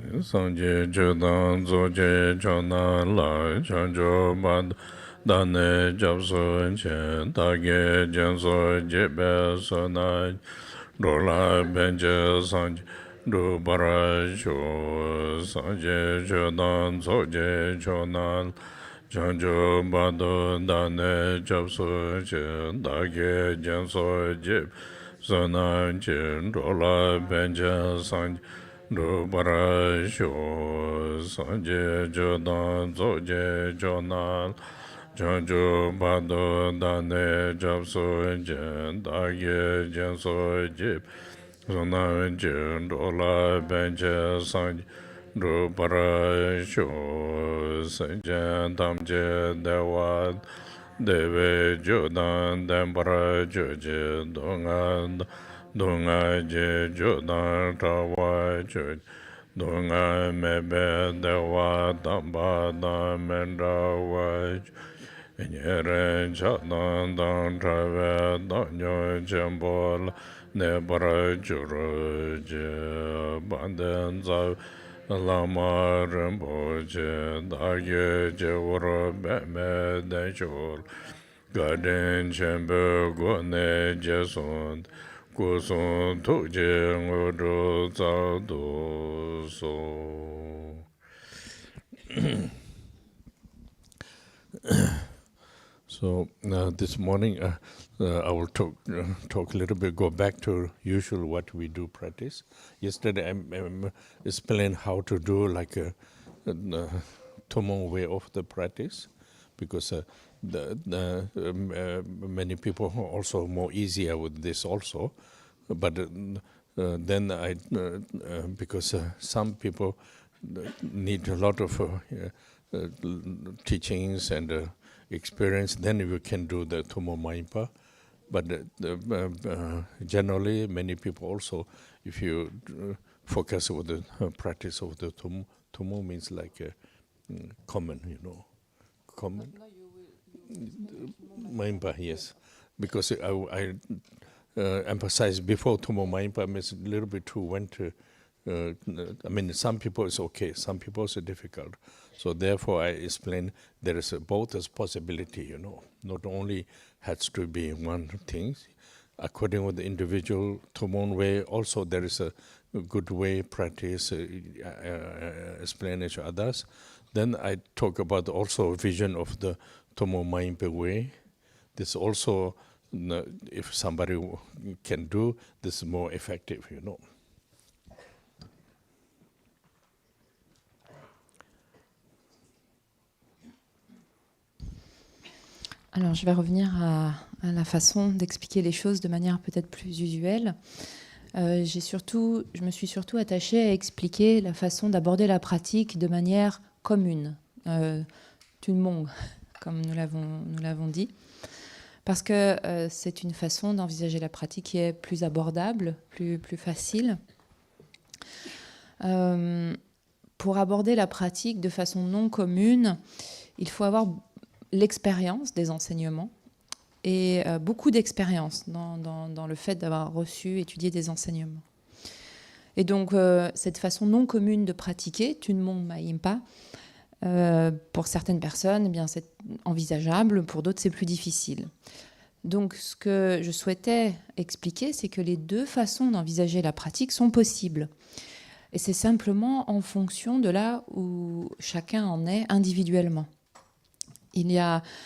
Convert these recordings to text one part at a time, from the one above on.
Sanje Jodan Zoje Jona La Chanjo Bad Dane Japso Chen Tage Jenso Jebe Sonai Dola Benje Sanje Do Barasho Sanje Jodan Zoje Jona Chanjo Bado Dane Japso Chen Tage Jenso Jebe Sonai Chen Dola Benje Sanje Do bara sho sanje jodan zoje jonal janjo bado dane japso jen dage jenso jip zona jen dola benje sanje do bara sho sanje damje dewa deve jodan dembara joje dongan Dunga je jodan tawa joj Dunga mebe dewa damba da menda waj Nyere jatan dan trave danyo jembol Nebara juro je banden zav Lama Rinpoche dage je wuro beme de jol Gaden jembe gone jesond So this morning I will talk a little bit, go back to usual what we do practice. Yesterday I explained how to do like a Tomon way of the practice, because many people are also more easier with this also, but then I because some people need a lot of teachings and experience, then you can do the Tomo Maimpa. But generally, many people also, if you focus on the practice of the Tomo means like common, you know, common. Maimpa, yes, because I emphasized before Tomo Maimpa means a little bit too went to. I mean, some people it's okay, some people it's difficult. So therefore, I explain there is both as possibility. You know, not only has to be one thing. According with the individual Tomon way, also there is a good way practice. Explain each others. Then I talk about also vision of the Tomo Maimpe way. This also, if somebody can do, this is more effective, you know. Alors, je vais revenir à la façon d'expliquer les choses de manière peut-être plus usuelle. Je me suis surtout attachée à expliquer la façon d'aborder la pratique de manière commune, tout le monde, comme nous l'avons dit, parce que c'est une façon d'envisager la pratique qui est plus abordable, plus facile. Pour aborder la pratique de façon non commune, il faut avoir l'expérience des enseignements et beaucoup d'expérience dans le fait d'avoir reçu, étudié des enseignements. Et donc, cette façon non commune de pratiquer, Tunmon Maimpa, pour certaines personnes, eh bien, c'est envisageable, pour d'autres, c'est plus difficile. Donc, ce que je souhaitais expliquer, c'est que les deux façons d'envisager la pratique sont possibles. Et c'est simplement en fonction de là où chacun en est individuellement.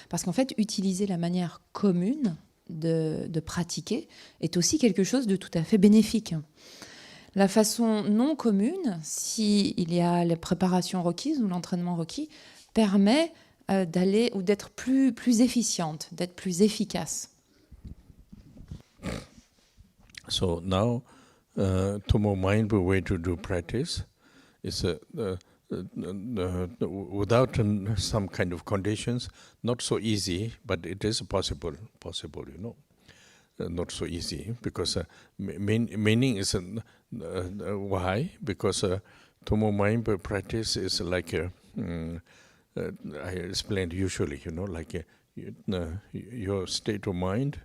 Parce qu'en fait, utiliser la manière commune de pratiquer est aussi quelque chose de tout à fait bénéfique. La façon non commune, s'il y a les préparations requises ou l'entraînement requis, permet d'aller ou d'être plus efficiente, d'être plus efficace. So now, Tomo Mindful way to do practice is without some kind of conditions, not so easy, but it is possible, you know. Not so easy, because meaning is why? Because Tomo Mindful practice is like I explained usually, you know, like your state of mind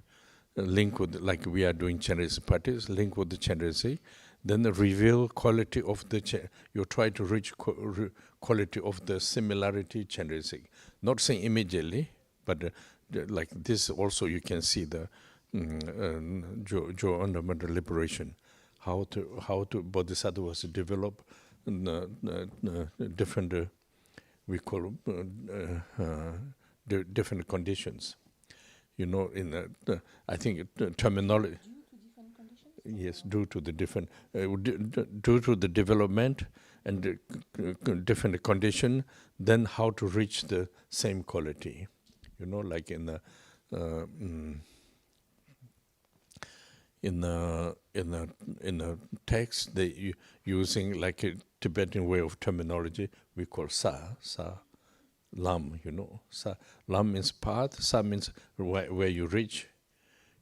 link with, like we are doing Chenrezik practice, link with the Chenrezik, then reveal quality of the, you try to reach quality of the similarity Chenrezik. Not saying immediately, but like this also you can see the fundamental liberation, how to bodhisattvas develop different, we call different conditions. You know, in I think terminology. Yes, due to the different, due to the development and the different condition, then how to reach the same quality. You know, like in the text, they using like a Tibetan way of terminology. We call sa, lam. You know, sa, lam means path. Sa means where you reach.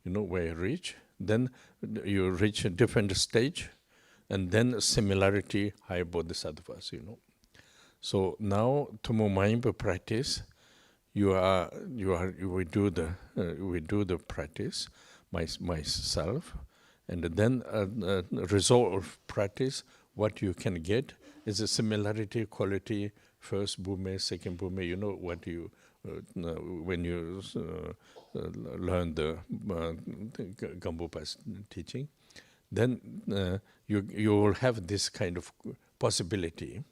You know, where you reach. Then you reach a different stage, and then similarity, higher bodhisattvas, you know. So now, Tomo Mayimpa practice, we do the practice, myself, and then result of practice, what you can get is a similarity, quality, first bume, second bume, you know what you, when you learn the Gampopa's teaching, then you will have this kind of possibility.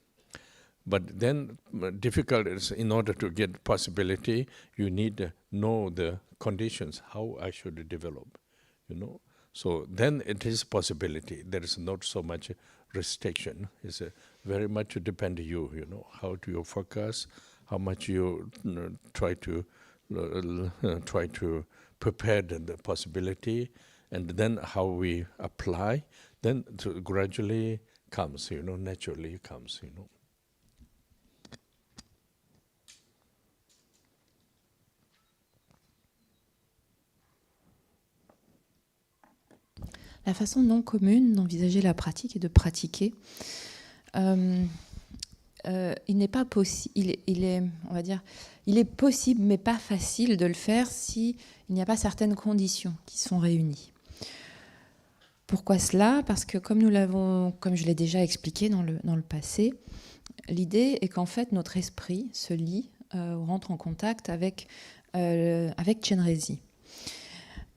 But then difficult is, in order to get possibility, you need to know the conditions, how I should develop, you know. So then it is possibility. There is not so much restriction. It's very much depend on you, you know, how do you focus, how much you try to prepare the possibility, and then how we apply, then gradually comes, you know, naturally comes, you know. La façon non commune d'envisager la pratique et de pratiquer, il n'est pas possible, on va dire, il est possible mais pas facile de le faire si il n'y a pas certaines conditions qui sont réunies. Pourquoi cela ? Parce que comme je l'ai déjà expliqué dans le passé, l'idée est qu'en fait notre esprit se lie, rentre en contact avec Chenrezik.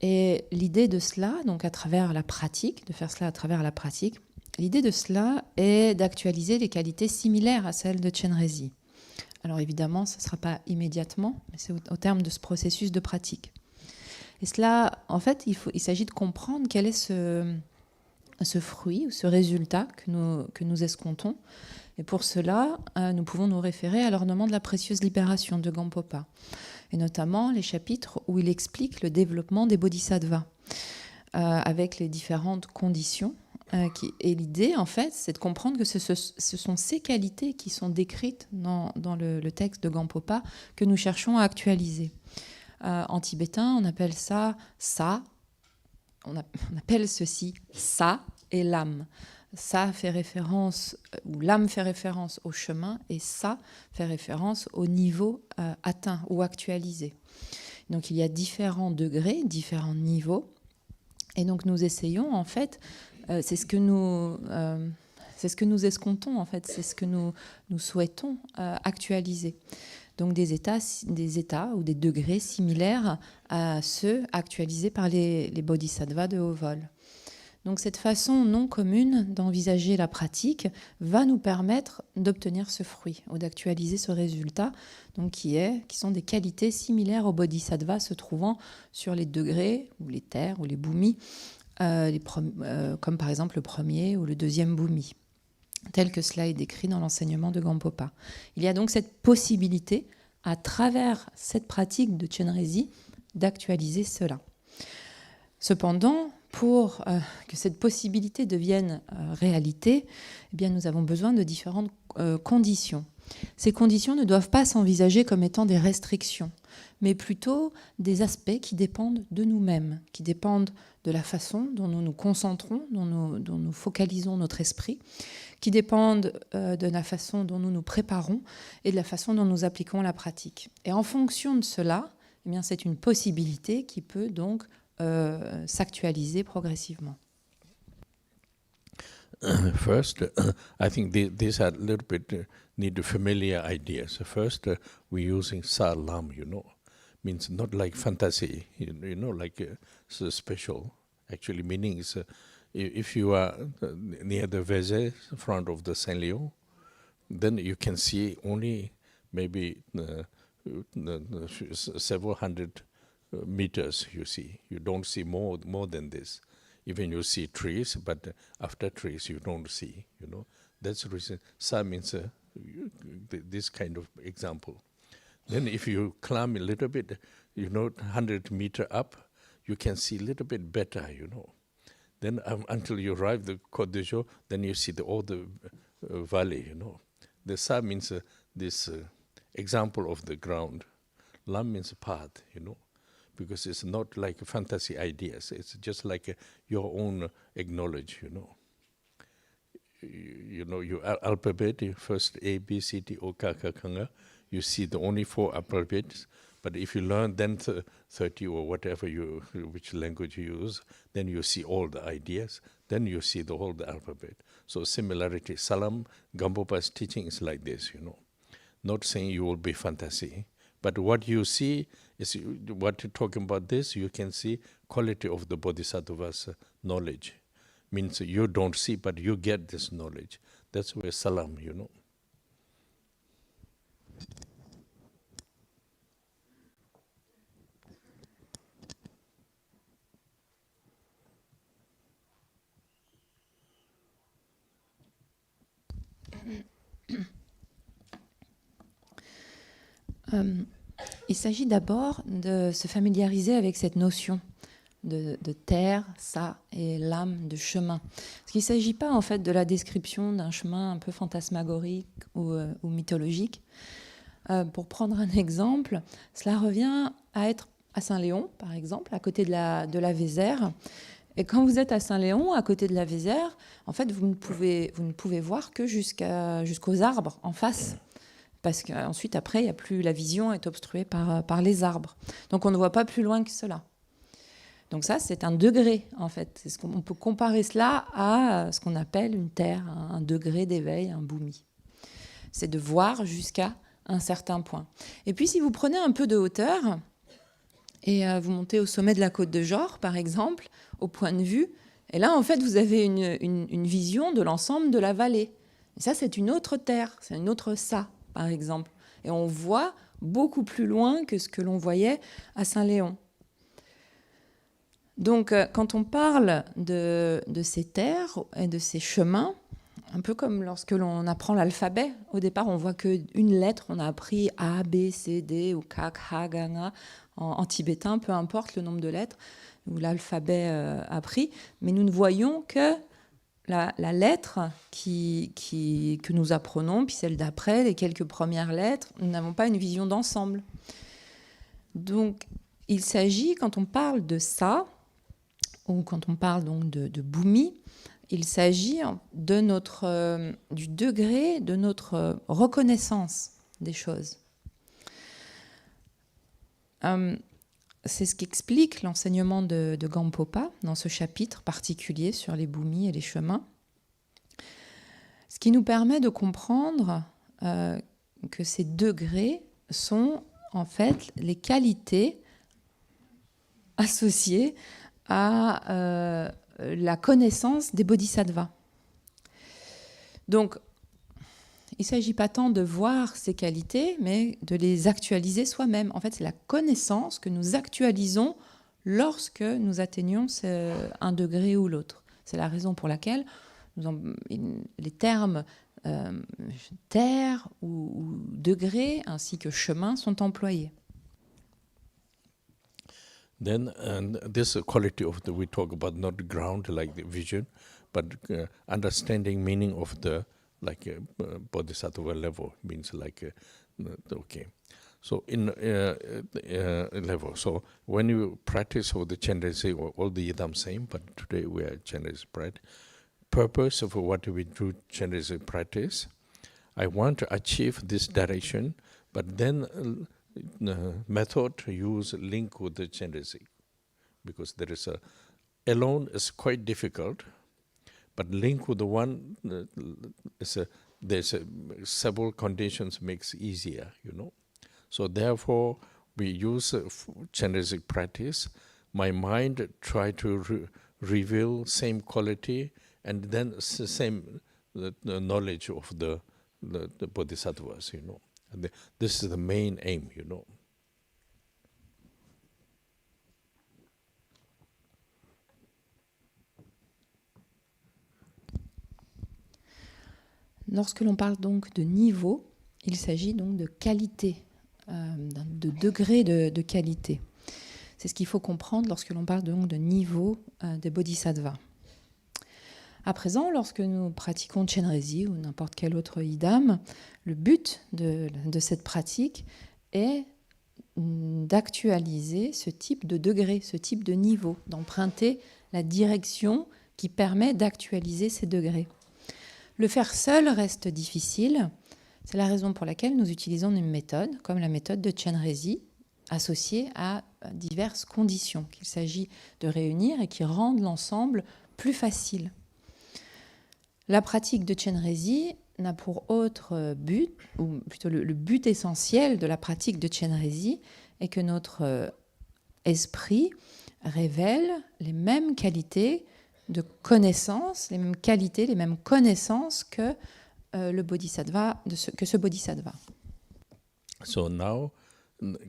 Et l'idée de cela, donc à travers la pratique, de faire cela à travers la pratique, l'idée de cela est d'actualiser les qualités similaires à celles de Chenrezik. Alors évidemment, ce ne sera pas immédiatement, mais c'est au terme de ce processus de pratique. Et cela, en fait, il s'agit de comprendre quel est ce fruit ou ce résultat que nous escomptons. Et pour cela, nous pouvons nous référer à l'ornement de la précieuse libération de Gampopa, et notamment les chapitres où il explique le développement des bodhisattvas, avec les différentes conditions. Et l'idée, en fait, c'est de comprendre que ce sont ces qualités qui sont décrites dans le texte de Gampopa que nous cherchons à actualiser. En tibétain, on appelle ça sa, on appelle ceci sa et l'âme. Ça fait référence, ou l'âme fait référence au chemin, et ça fait référence au niveau atteint ou actualisé. Donc il y a différents degrés, différents niveaux, et donc nous essayons en fait, c'est ce que nous escomptons en fait, c'est ce que nous souhaitons actualiser. Donc des états ou des degrés similaires à ceux actualisés par les bodhisattvas de haut vol. Donc cette façon non commune d'envisager la pratique va nous permettre d'obtenir ce fruit ou d'actualiser ce résultat, donc qui sont des qualités similaires aux bodhisattvas se trouvant sur les degrés ou les terres ou les bhumis, comme par exemple le premier ou le deuxième bhumi, tel que cela est décrit dans l'enseignement de Gampopa. Il y a donc cette possibilité, à travers cette pratique de Chenrezik, d'actualiser cela. Cependant, pour que cette possibilité devienne réalité, eh bien, nous avons besoin de différentes conditions. Ces conditions ne doivent pas s'envisager comme étant des restrictions, mais plutôt des aspects qui dépendent de nous-mêmes, qui dépendent de la façon dont nous nous concentrons, dont nous focalisons notre esprit, qui dépendent de la façon dont nous nous préparons et de la façon dont nous appliquons la pratique. Et en fonction de cela, eh bien, c'est une possibilité qui peut donc s'actualiser progressivement. First, I think these are a little bit need familiar ideas. First, we're using sa lam, means not like fantasy, like so special. Actually, meaning is if you are near the Vézé, front of the Saint Leon, then you can see only maybe several hundred meters. You see, you don't see more than this. Even you see trees, but after trees you don't see. That's the reason. Sa means this kind of example. Then if you climb a little bit, 100 meter up, you can see a little bit better, Then until you arrive the Côte de Joux, then you see all the valley, The sa means this example of the ground. Lam means path, because it's not like fantasy ideas. It's just like your own acknowledge, Your alphabet, first A, B, C, D, O, K, K, K, you see the only 4 alphabets. But if you learn then 30 or whatever which language you use, then you see all the ideas. Then you see the whole alphabet. So similarity, Salam Gampopa's teaching is like this, Not saying you will be fantasy, but what you see is what you're talking about this. You can see quality of the Bodhisattva's knowledge. Means you don't see, but you get this knowledge. That's where Salam, Il s'agit d'abord de se familiariser avec cette notion de terre, ça, et l'âme de chemin. Parce qu'il ne s'agit pas en fait de la description d'un chemin un peu fantasmagorique ou mythologique. Pour prendre un exemple, cela revient à être à Saint-Léon, par exemple, à côté de la Vézère. Et quand vous êtes à Saint-Léon, à côté de la Vézère, en fait, vous ne pouvez voir que jusqu'aux arbres en face. Parce qu'ensuite, après, la vision est obstruée par les arbres. Donc, on ne voit pas plus loin que cela. Donc ça, c'est un degré, en fait. On peut comparer cela à ce qu'on appelle une terre, un degré d'éveil, un bhumi. C'est de voir jusqu'à un certain point. Et puis, si vous prenez un peu de hauteur et vous montez au sommet de la côte de Jor, par exemple, au point de vue, et là, en fait, vous avez une vision de l'ensemble de la vallée. Et ça, c'est une autre terre, c'est une autre ça, par exemple. Et on voit beaucoup plus loin que ce que l'on voyait à Saint-Léon. Donc, quand on parle de ces terres et de ces chemins, un peu comme lorsque l'on apprend l'alphabet, au départ, on voit qu'une lettre, on a appris A, B, C, D ou Kak, Ha, Ganga, en tibétain, peu importe le nombre de lettres, où l'alphabet appris, mais nous ne voyons que la lettre que nous apprenons, puis celle d'après, les quelques premières lettres, nous n'avons pas une vision d'ensemble. Donc, il s'agit, quand on parle de ça, ou quand on parle donc de bhumi, il s'agit du degré de notre reconnaissance des choses. C'est ce qu'explique l'enseignement de Gampopa dans ce chapitre particulier sur les bhumis et les chemins. Ce qui nous permet de comprendre que ces degrés sont en fait les qualités associées à la connaissance des bodhisattvas. Donc, il ne s'agit pas tant de voir ces qualités, mais de les actualiser soi-même. En fait, c'est la connaissance que nous actualisons lorsque nous atteignons un degré ou l'autre. C'est la raison pour laquelle les termes terre ou degré ainsi que chemin sont employés. Then this quality of we talk about not ground like the vision, but understanding meaning of the bodhisattva level means okay. So in level. So when you practice all the Chenrezik, all the yidam same, but today we are Chenrezik practice. Purpose of what we do Chenrezik practice. I want to achieve this direction, but then method to use link with the Chenrezik, because there is alone is quite difficult, But link with the one, there's several conditions makes easier, So therefore, we use Chenrezik practice. My mind try to reveal same quality and then same the knowledge of the bodhisattvas, And this is the main aim, Lorsque l'on parle donc de niveau, il s'agit donc de qualité, de degré de qualité. C'est ce qu'il faut comprendre lorsque l'on parle donc de niveau des bodhisattvas. À présent, lorsque nous pratiquons Chenrezik ou n'importe quel autre idam, le but de cette pratique est d'actualiser ce type de degré, ce type de niveau, d'emprunter la direction qui permet d'actualiser ces degrés. Le faire seul reste difficile. C'est la raison pour laquelle nous utilisons une méthode, comme la méthode de Chenrezik, associée à diverses conditions qu'il s'agit de réunir et qui rendent l'ensemble plus facile. La pratique de Chenrezik n'a pour autre but, ou plutôt le but essentiel de la pratique de Chenrezik, est que notre esprit révèle les mêmes qualités de connaissances, les mêmes qualités, les mêmes connaissances que le bodhisattva, que ce bodhisattva. So now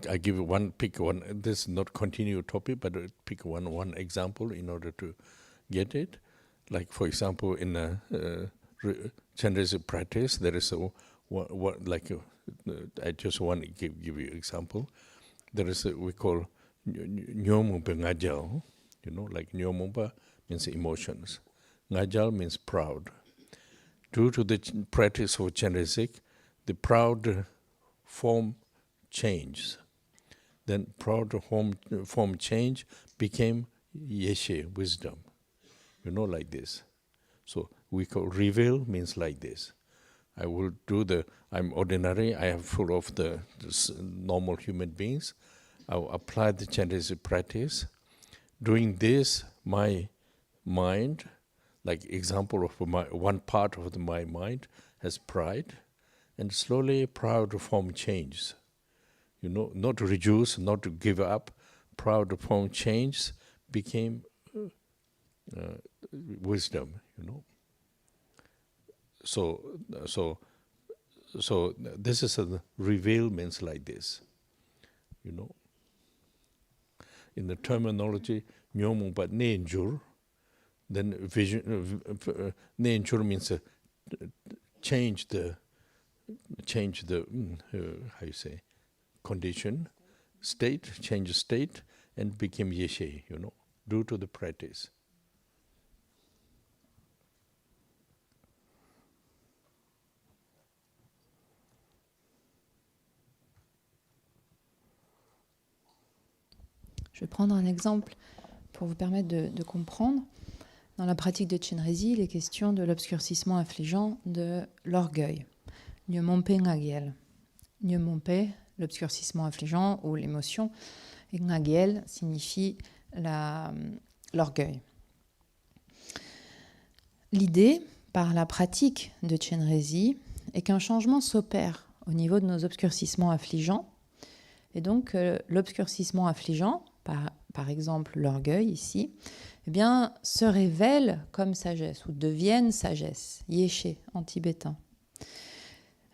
I give pick one. This is not continued topic, but pick one example in order to get it. Like for example, in a Chenrezik practice, there is I just want to give you example. There is we call nombre ngajal, like nombre means emotions. Ngajal means proud. Due to the practice of Chenrezik, the proud form changed. Then proud form change became yeshe, wisdom. Like this. So we call reveal means like this. I will I'm ordinary, I am full of the normal human beings. I will apply the Chenrezik practice. Doing this, my mind, like example of one part of my mind has pride, and slowly proud form changes. Not to reduce, not to give up. Proud form changes became wisdom. So this is a reveal means like this. In the terminology, nyomungpa nenjur. Then vision, nenjur means change the how you say, condition, state, change the state, and became yeshe, due to the practice. Je vais prendre un exemple pour vous permettre de comprendre. Dans la pratique de Chenrezik, il est question de l'obscurcissement affligeant de l'orgueil. Nyomompe ngagiel. Nyomompe, l'obscurcissement affligeant ou l'émotion, et ngagiel signifie l'orgueil. L'idée, par la pratique de Chenrezik, est qu'un changement s'opère au niveau de nos obscurcissements affligeants, et donc l'obscurcissement affligeant, par exemple l'orgueil ici, eh bien, se révèle comme sagesse ou devienne sagesse, yeshe en tibétain.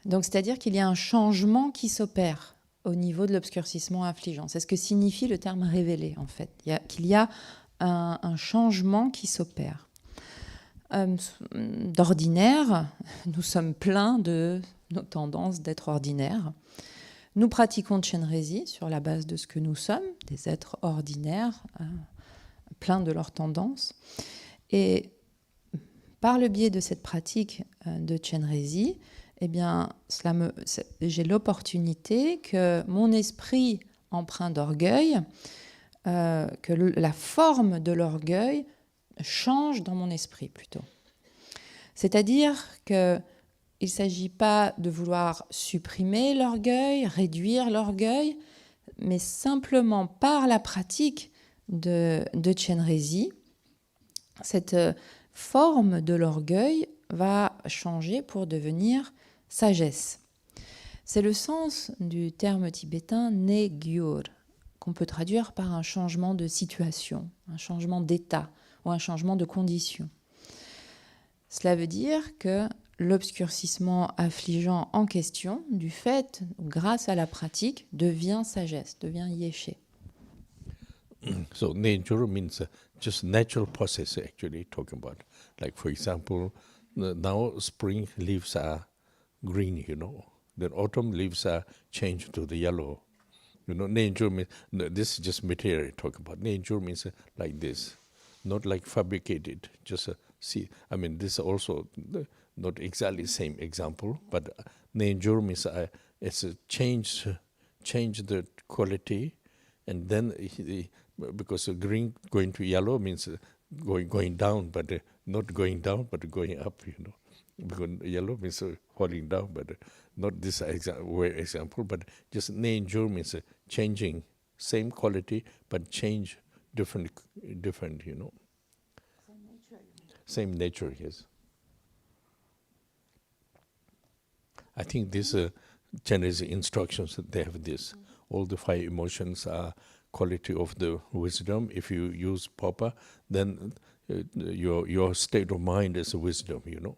Donc, c'est-à-dire qu'il y a un changement qui s'opère au niveau de l'obscurcissement affligeant. C'est ce que signifie le terme révélé, en fait. Qu'il y a un changement qui s'opère. D'ordinaire, nous sommes pleins de nos tendances d'être ordinaires. Nous pratiquons Chenrezik sur la base de ce que nous sommes, des êtres ordinaires, pleins de leurs tendances. Et par le biais de cette pratique de Chenrezik, eh bien, j'ai l'opportunité que mon esprit empreint d'orgueil, que la forme de l'orgueil change dans mon esprit plutôt. C'est-à-dire qu'il ne s'agit pas de vouloir supprimer l'orgueil, réduire l'orgueil, mais simplement par la pratique de Chenrezik, cette forme de l'orgueil va changer pour devenir sagesse. C'est le sens du terme tibétain ne-gyur, qu'on peut traduire par un changement de situation, un changement d'état ou un changement de condition. Cela veut dire que l'obscurcissement affligeant en question, du fait, grâce à la pratique, devient sagesse, devient yéché. So nature means just natural process actually talking about. Like for example, now spring leaves are green, you know. Then autumn leaves are changed to the yellow. You know, nature means, this is just material talking about. Nature means like this, not like fabricated, just see. I mean, this also not exactly same example, but nature means it's a change the quality, and then because green going to yellow means going down, but not going down, but going up, you know. Because yellow means falling down, but not this example, but just nature means changing, same quality, but change different, you know. Same nature, yes. I think this Chenrezik instructions, they have this. All the 5 emotions are quality of the wisdom. If you use proper, then your state of mind is wisdom, you know.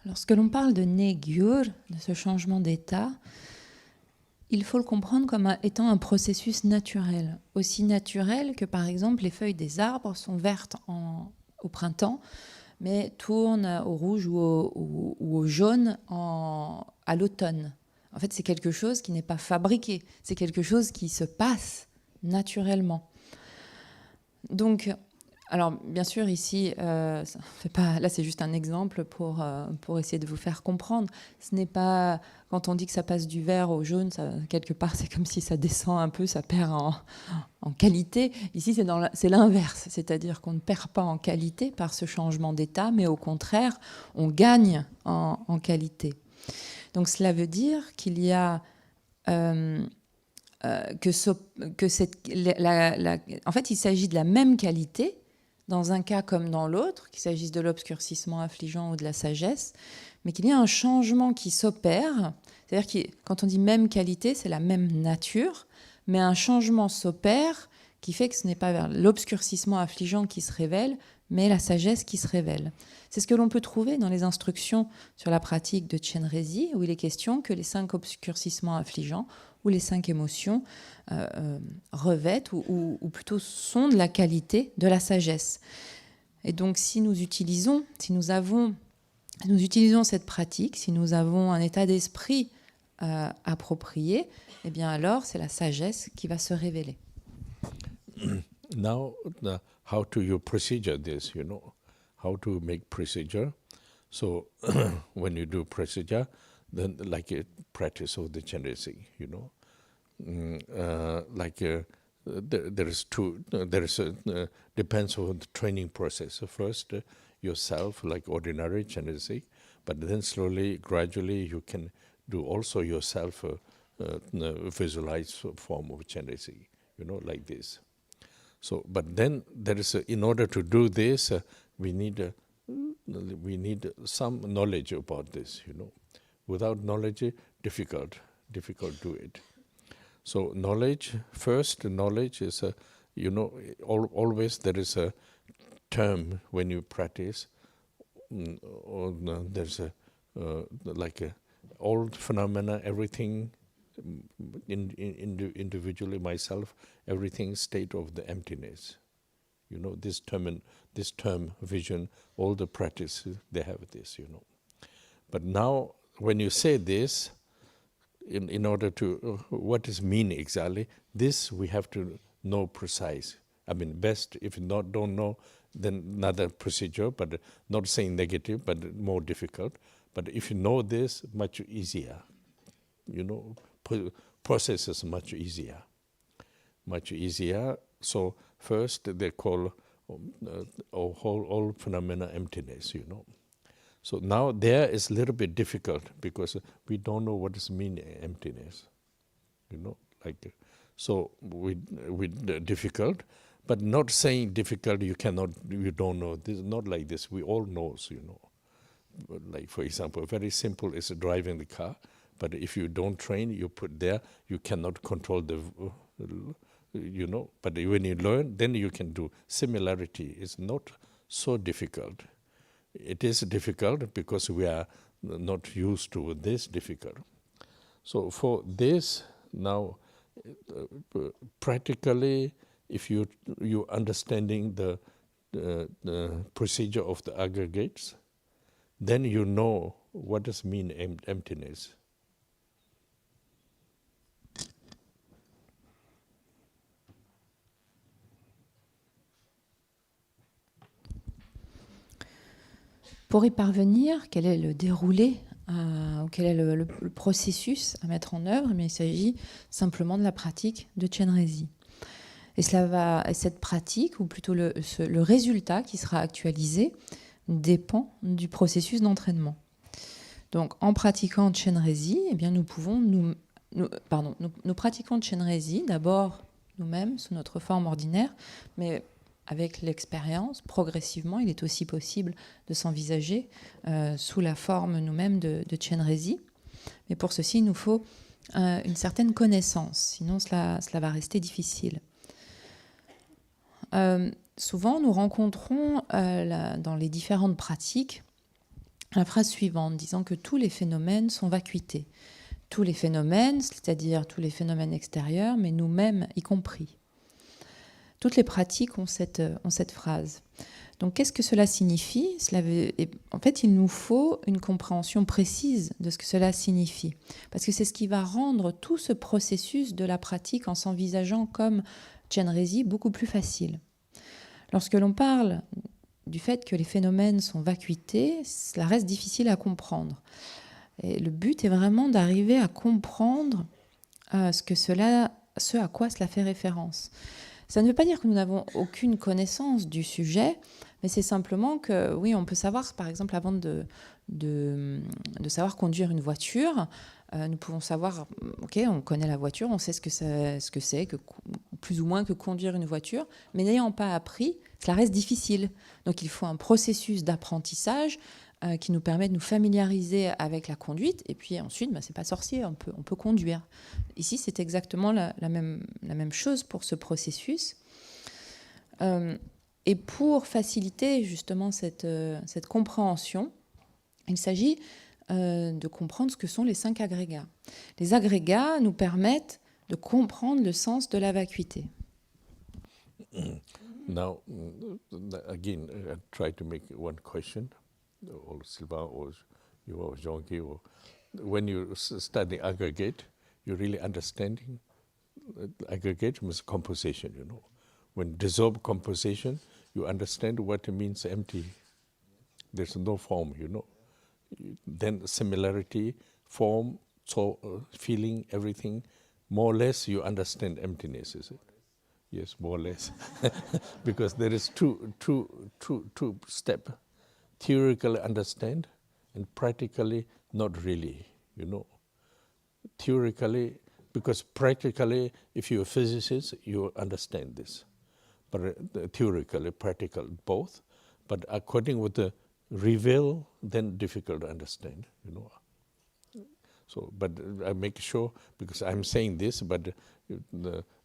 Lorsque l'on parle de ne-gyur, de ce changement d'état, il faut le comprendre comme étant un processus naturel. Aussi naturel que, par exemple, les feuilles des arbres sont vertes au printemps, mais tournent au rouge ou au jaune à l'automne. En fait, c'est quelque chose qui n'est pas fabriqué, c'est quelque chose qui se passe naturellement. Donc, alors bien sûr ici, ça fait pas, là c'est juste un exemple pour essayer de vous faire comprendre. Ce n'est pas, quand on dit que ça passe du vert au jaune, ça, quelque part c'est comme si ça descend un peu, ça perd en qualité. Ici c'est l'inverse, c'est-à-dire qu'on ne perd pas en qualité par ce changement d'état, mais au contraire, on gagne en qualité. Donc cela veut dire qu'il y a en fait il s'agit de la même qualité dans un cas comme dans l'autre, qu'il s'agisse de l'obscurcissement affligeant ou de la sagesse, mais qu'il y a un changement qui s'opère. C'est-à-dire que quand on dit même qualité, c'est la même nature, mais un changement s'opère qui fait que ce n'est pas vers l'obscurcissement affligeant qui se révèle, mais la sagesse qui se révèle. C'est ce que l'on peut trouver dans les instructions sur la pratique de Chenrezik, où il est question que les 5 obscurcissements affligeants ou les 5 émotions revêtent ou plutôt sont de la qualité de la sagesse. Et donc si nous utilisons cette pratique, si nous avons un état d'esprit approprié, eh bien alors c'est la sagesse qui va se révéler. Now, how to you procedure this, you know, how to make procedure. So when you do procedure, then like a practice of the Chenrezik, you know. There is two. There is depends on the training process. So first, yourself, like ordinary Chenrezik, but then slowly, gradually, you can do also yourself visualize form of Chenrezik, you know, like this. So, but then there is in order to do this, we need some knowledge about this, you know. Without knowledge, difficult to do it. So knowledge, first knowledge is, you know, always there is a term when you practice, or there's all phenomena, everything, individually, myself, everything state of the emptiness. You know, this term vision, all the practices, they have this, you know. But now, when you say this, in order to, what does mean exactly? This we have to know precise. I mean, best if you don't know, then another procedure, but not saying negative, but more difficult. But if you know this, much easier. You know, process is much easier. So first they call all phenomena emptiness, you know. So now there is a little bit difficult because we don't know what does mean emptiness, you know, So with difficult, but not saying difficult. You don't know. This is not like this. We all knows, Like for example, very simple is driving the car. But if you don't train, you put there, you cannot control the, But when you learn, then you can do. Similarity is not so difficult. It is difficult because we are not used to this difficult. So for this, now, practically, if you understanding the procedure of the aggregates, then you know what does mean emptiness. Pour y parvenir, quel est le déroulé, quel est le processus à mettre en œuvre? Mais il s'agit simplement de la pratique de Chenrezik. Et cette pratique, ou plutôt le résultat qui sera actualisé, dépend du processus d'entraînement. Donc, en pratiquant Chenrezik, eh bien, nous pratiquons Chenrezik d'abord nous-mêmes sous notre forme ordinaire, mais avec l'expérience, progressivement, il est aussi possible de s'envisager sous la forme nous-mêmes de Chenrezik. Mais pour ceci, il nous faut une certaine connaissance, sinon cela va rester difficile. Souvent, nous rencontrons dans les différentes pratiques la phrase suivante, disant que tous les phénomènes sont vacuités. Tous les phénomènes, c'est-à-dire tous les phénomènes extérieurs, mais nous-mêmes y compris. Toutes les pratiques ont cette phrase. Donc, qu'est-ce que cela signifie? En fait, il nous faut une compréhension précise de ce que cela signifie. Parce que c'est ce qui va rendre tout ce processus de la pratique en s'envisageant comme Chenrezik beaucoup plus facile. Lorsque l'on parle du fait que les phénomènes sont vacuités, cela reste difficile à comprendre. Et le but est vraiment d'arriver à comprendre ce à quoi cela fait référence. Ça ne veut pas dire que nous n'avons aucune connaissance du sujet, mais c'est simplement que, oui, on peut savoir, par exemple, avant de savoir conduire une voiture, nous pouvons savoir, ok, on connaît la voiture, on sait ce que c'est, plus ou moins que conduire une voiture, mais n'ayant pas appris, cela reste difficile. Donc il faut un processus d'apprentissage qui nous permet de nous familiariser avec la conduite, et puis ensuite, c'est pas sorcier, on peut conduire. Ici, c'est exactement la même chose pour ce processus. Et pour faciliter justement cette compréhension, il s'agit de comprendre ce que sont les 5 agrégats. Les agrégats nous permettent de comprendre le sens de la vacuité. Now, again, I try to make one question, or Sylvain, or you, or Jean-Guy, or when you study aggregate, you really understanding aggregate means composition, When dissolve composition, you understand what it means empty. There's no form, Then similarity, form, feeling, everything, more or less you understand emptiness, is it? Yes, more or less. Because there is two steps. Theoretically understand and practically not really, Theoretically, because practically, if you're a physicist, you understand this. But theoretically, practical, both. But according with the reveal, then difficult to understand, So, but I make sure, because I'm saying this, but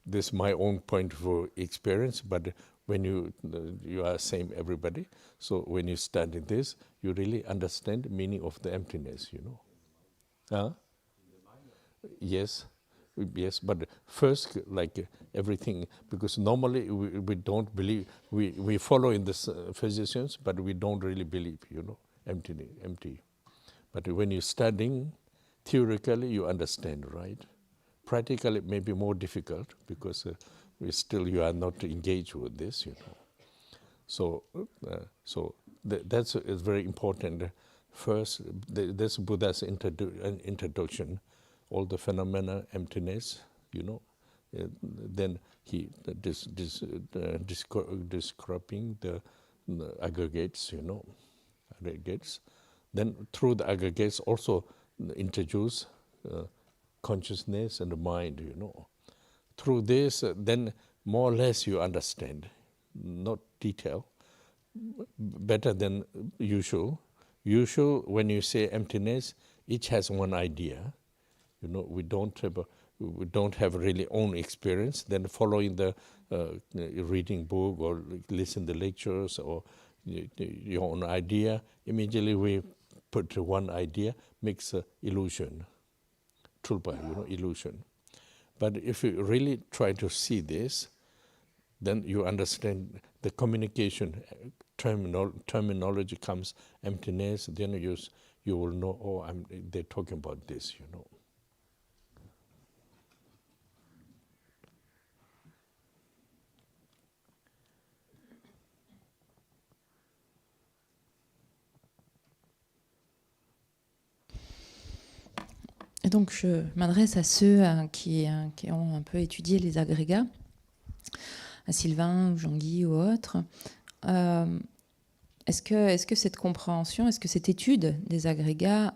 this is my own point of experience, but when you are same everybody, so when you study this, you really understand the meaning of the emptiness, Yes, but first, like everything, because normally we don't believe, we follow in the physicians, but we don't really believe, empty. But when you're studying, theoretically you understand, right? Practically it may be more difficult because you are not engaged with this, So, that's very important. First, this Buddha's introduction, all the phenomena, emptiness, then he describing the aggregates, aggregates. Then through the aggregates also introduce consciousness and the mind, through this, then more or less you understand, not detail, better than usual. Usual, when you say emptiness, each has one idea. You know, we don't have really own experience. Then following the reading book or listen to lectures or your own idea, immediately we put one idea, makes illusion, tulpa, illusion. But if you really try to see this, then you understand the communication terminology comes emptiness. Then you will know. Oh, they're talking about this. Et donc, je m'adresse à ceux qui ont un peu étudié les agrégats, à Sylvain ou Jean-Guy ou autres. Est-ce que cette compréhension, est-ce que cette étude des agrégats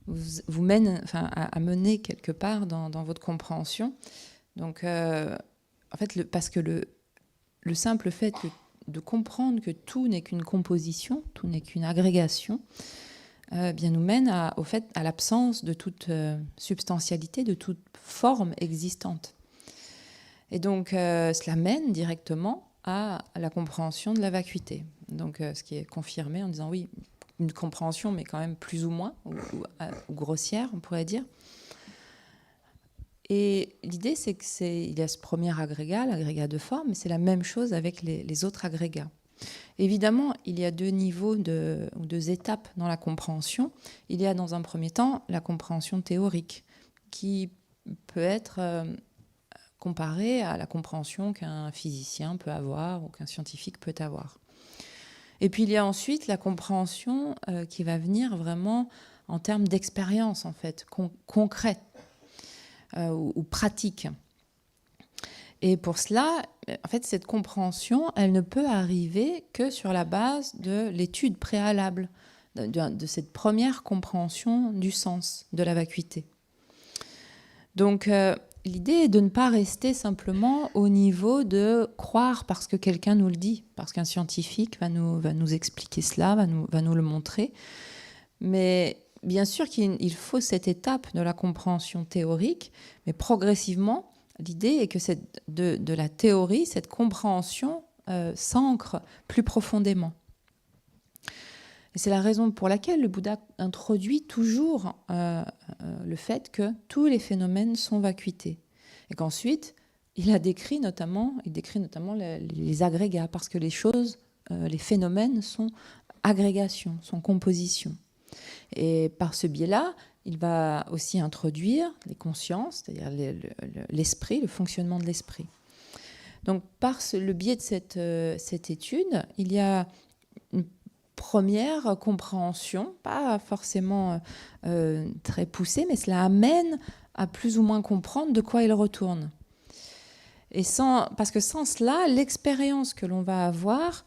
vous mène à mener quelque part dans votre compréhension? Donc, en fait, parce que le simple fait de comprendre que tout n'est qu'une composition, tout n'est qu'une agrégation, bien nous mène à l'absence de toute substantialité, de toute forme existante. Et donc, cela mène directement à la compréhension de la vacuité. Donc, ce qui est confirmé en disant, oui, une compréhension, mais quand même plus ou moins, ou grossière, on pourrait dire. Et l'idée, c'est qu'il y a ce premier agrégat, l'agrégat de forme, mais c'est la même chose avec les autres agrégats. Évidemment, il y a deux niveaux ou deux étapes dans la compréhension. Il y a dans un premier temps la compréhension théorique, qui peut être comparée à la compréhension qu'un physicien peut avoir ou qu'un scientifique peut avoir. Et puis il y a ensuite la compréhension qui va venir vraiment en termes d'expérience, en fait, concrète ou pratique. Et pour cela, en fait, cette compréhension, elle ne peut arriver que sur la base de l'étude préalable, de cette première compréhension du sens de la vacuité. Donc, l'idée est de ne pas rester simplement au niveau de croire parce que quelqu'un nous le dit, parce qu'un scientifique va nous expliquer cela, va nous le montrer. Mais bien sûr qu'il faut cette étape de la compréhension théorique, mais progressivement, l'idée est que de la théorie, cette compréhension s'ancre plus profondément. Et c'est la raison pour laquelle le Bouddha introduit toujours le fait que tous les phénomènes sont vacuités. Et qu'ensuite, il décrit notamment les agrégats, parce que les choses, les phénomènes sont agrégations, sont compositions. Et par ce biais-là, il va aussi introduire les consciences, c'est-à-dire l'esprit, le fonctionnement de l'esprit. Donc, par le biais de cette étude, il y a une première compréhension, pas forcément très poussée, mais cela amène à plus ou moins comprendre de quoi il retourne. Et parce que sans cela, l'expérience que l'on va avoir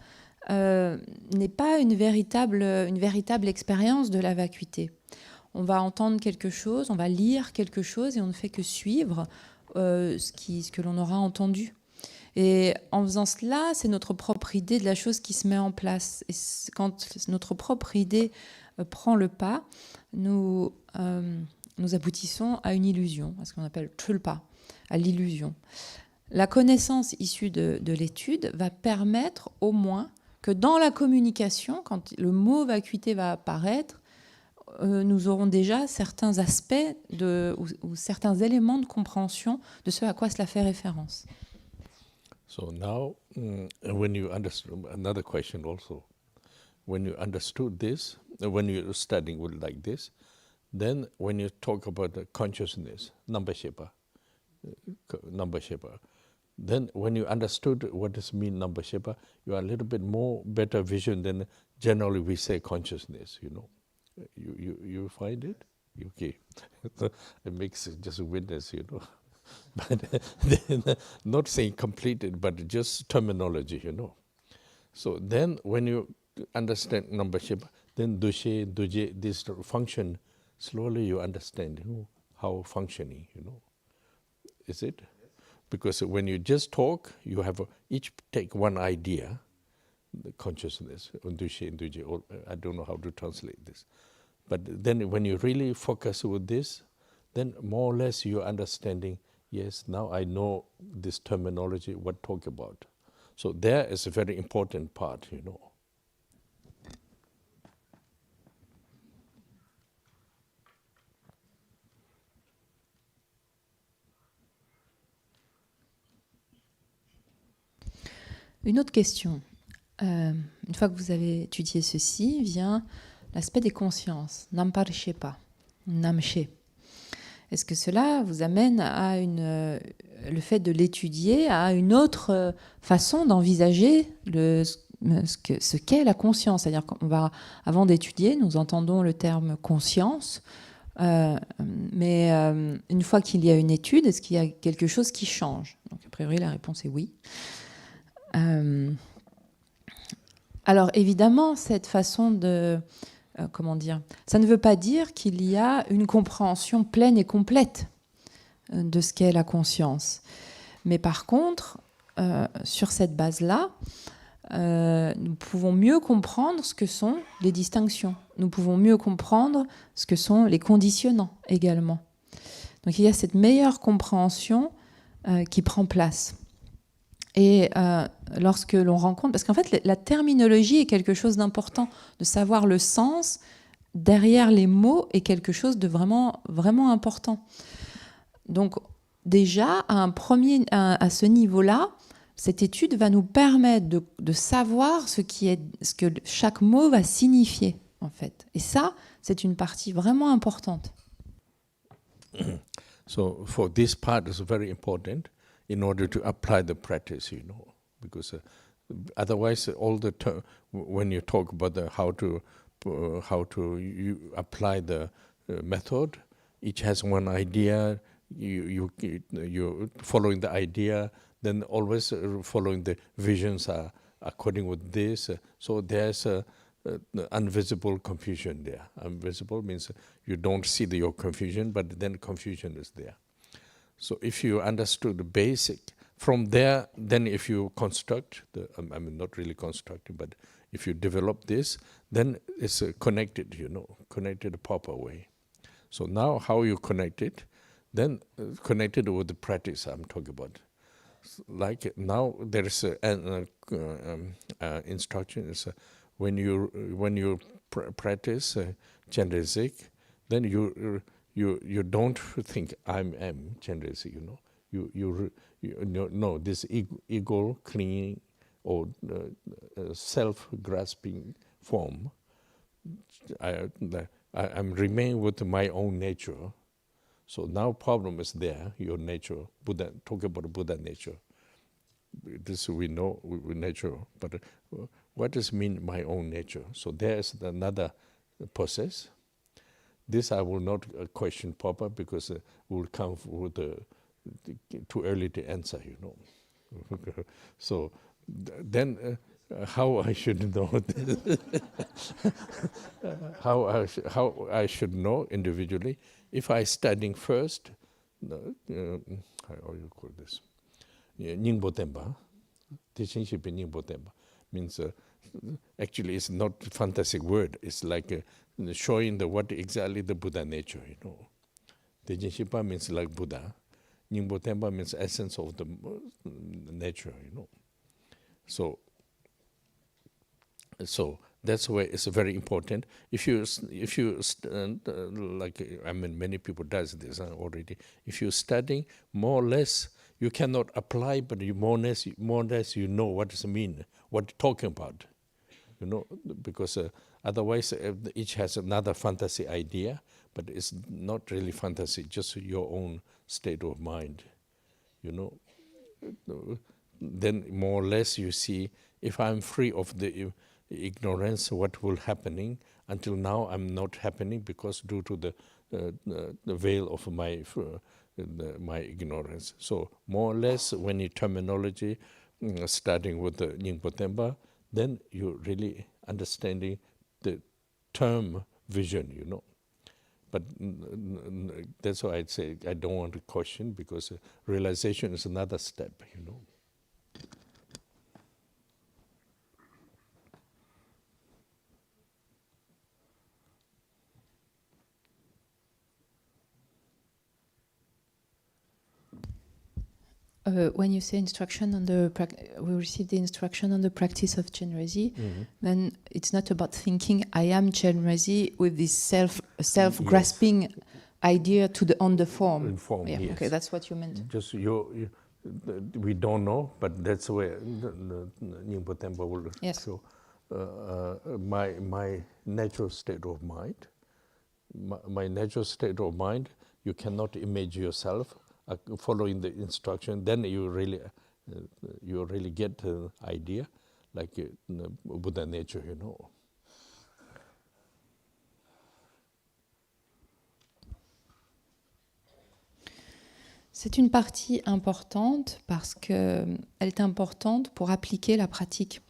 n'est pas une véritable expérience de la vacuité. On va entendre quelque chose, on va lire quelque chose et on ne fait que suivre ce que l'on aura entendu. Et en faisant cela, c'est notre propre idée de la chose qui se met en place. Et quand notre propre idée prend le pas, nous aboutissons à une illusion, à ce qu'on appelle tulpa, à l'illusion. La connaissance issue de l'étude va permettre au moins que dans la communication, quand le mot vacuité va apparaître, nous aurons déjà certains aspects ou certains éléments de compréhension de ce à quoi cela fait référence. So now, when you understood, another question also, when you understood this, when you're studying with like this, then when you talk about the consciousness, number shaper, then when you understood what does mean number shaper, you are a little bit more better vision than generally we say consciousness, You find it? Okay. It makes just a witness, But then, not saying completed, but just terminology, So then when you understand number shape, then dushe, duje, this function, slowly you understand how functioning, Is it? Because when you just talk, you have each take one idea, the consciousness, I don't know how to translate this. But then when you really focus with this, then more or less you're understanding, yes, now I know this terminology, what talk about. So there is a very important part, you know. Une autre question. Une fois que vous avez étudié ceci, vient l'aspect des consciences. Namparchepa, namche. Est-ce que cela vous amène à le fait de l'étudier à une autre façon d'envisager ce qu'est la conscience? C'est-à-dire avant d'étudier, nous entendons le terme conscience, mais une fois qu'il y a une étude, est-ce qu'il y a quelque chose qui change? Donc, a priori, la réponse est oui. Alors évidemment, cette façon de... comment dire, ça ne veut pas dire qu'il y a une compréhension pleine et complète de ce qu'est la conscience. Mais par contre, sur cette base-là, nous pouvons mieux comprendre ce que sont les distinctions. Nous pouvons mieux comprendre ce que sont les conditionnants également. Donc il y a cette meilleure compréhension qui prend place. Et lorsque l'on rencontre... Parce qu'en fait, la terminologie est quelque chose d'important. De savoir le sens derrière les mots est quelque chose de vraiment, vraiment important. Donc déjà, à ce niveau-là, cette étude va nous permettre de savoir ce que chaque mot va signifier, en fait. Et ça, c'est une partie vraiment importante. So for this part is very important in order to apply the practice, you know, because otherwise all the when you talk about how to you apply the method, each has one idea, you're following the idea, then always following the visions are according with this. So there's a invisible confusion there. Invisible means you don't see your confusion, but then confusion is there. So if you understood the basic, from there, then if you construct, I mean not really constructing, but if you develop this, then it's connected, you know, connected the proper way. So now how you connect it, then connected with the practice I'm talking about. Like now there is an instruction, is when you practice Chenrezik, then you don't think I'm Chenrezik, you know. You know this ego clinging or self-grasping form. I'm remain with my own nature. So now problem is there, your nature. Buddha, talk about Buddha nature. This we know, nature. But what does mean my own nature? So there is another process. This I will not question proper because will come with too early to answer, you know. So then how I should know this? how I should know individually. If I studying first, how you call this? Nyingbo Tempa, teaching Nyingbo Tempa means actually it's not a fantastic word. It's like showing what exactly the Buddha nature, you know. Teaching Shipa means like Buddha. Nyingbo Tempa means essence of the nature, you know. So that's why it's very important. If you like, I mean, many people does this already. If you're studying, more or less, you cannot apply, but you more or less you know what does it mean, what you're talking about, you know, because otherwise each has another fantasy idea, but it's not really fantasy, just your own state of mind, you know. Then more or less you see, if I'm free of the ignorance, what will happening? Until now I'm not happening because due to the veil of my ignorance. So more or less when you terminology, starting with the Nyingpo Tempa, then you really understanding the term vision, you know. But that's why I'd say I don't want to caution, because realization is another step, you know. When you say instruction on the we receive the instruction on the practice of Chenrezik, then it's not about thinking I am Chenrezik with this self-grasping idea on the form. In form, yeah. Yes. Okay, that's what you meant. Just we don't know, but that's where the Ningpo Temple will show. My natural state of mind, my natural state of mind, you cannot imagine yourself following the instruction, then you really get the idea, like Buddha nature, you know. C'est une partie importante parce qu'elle est importante pour appliquer la pratique.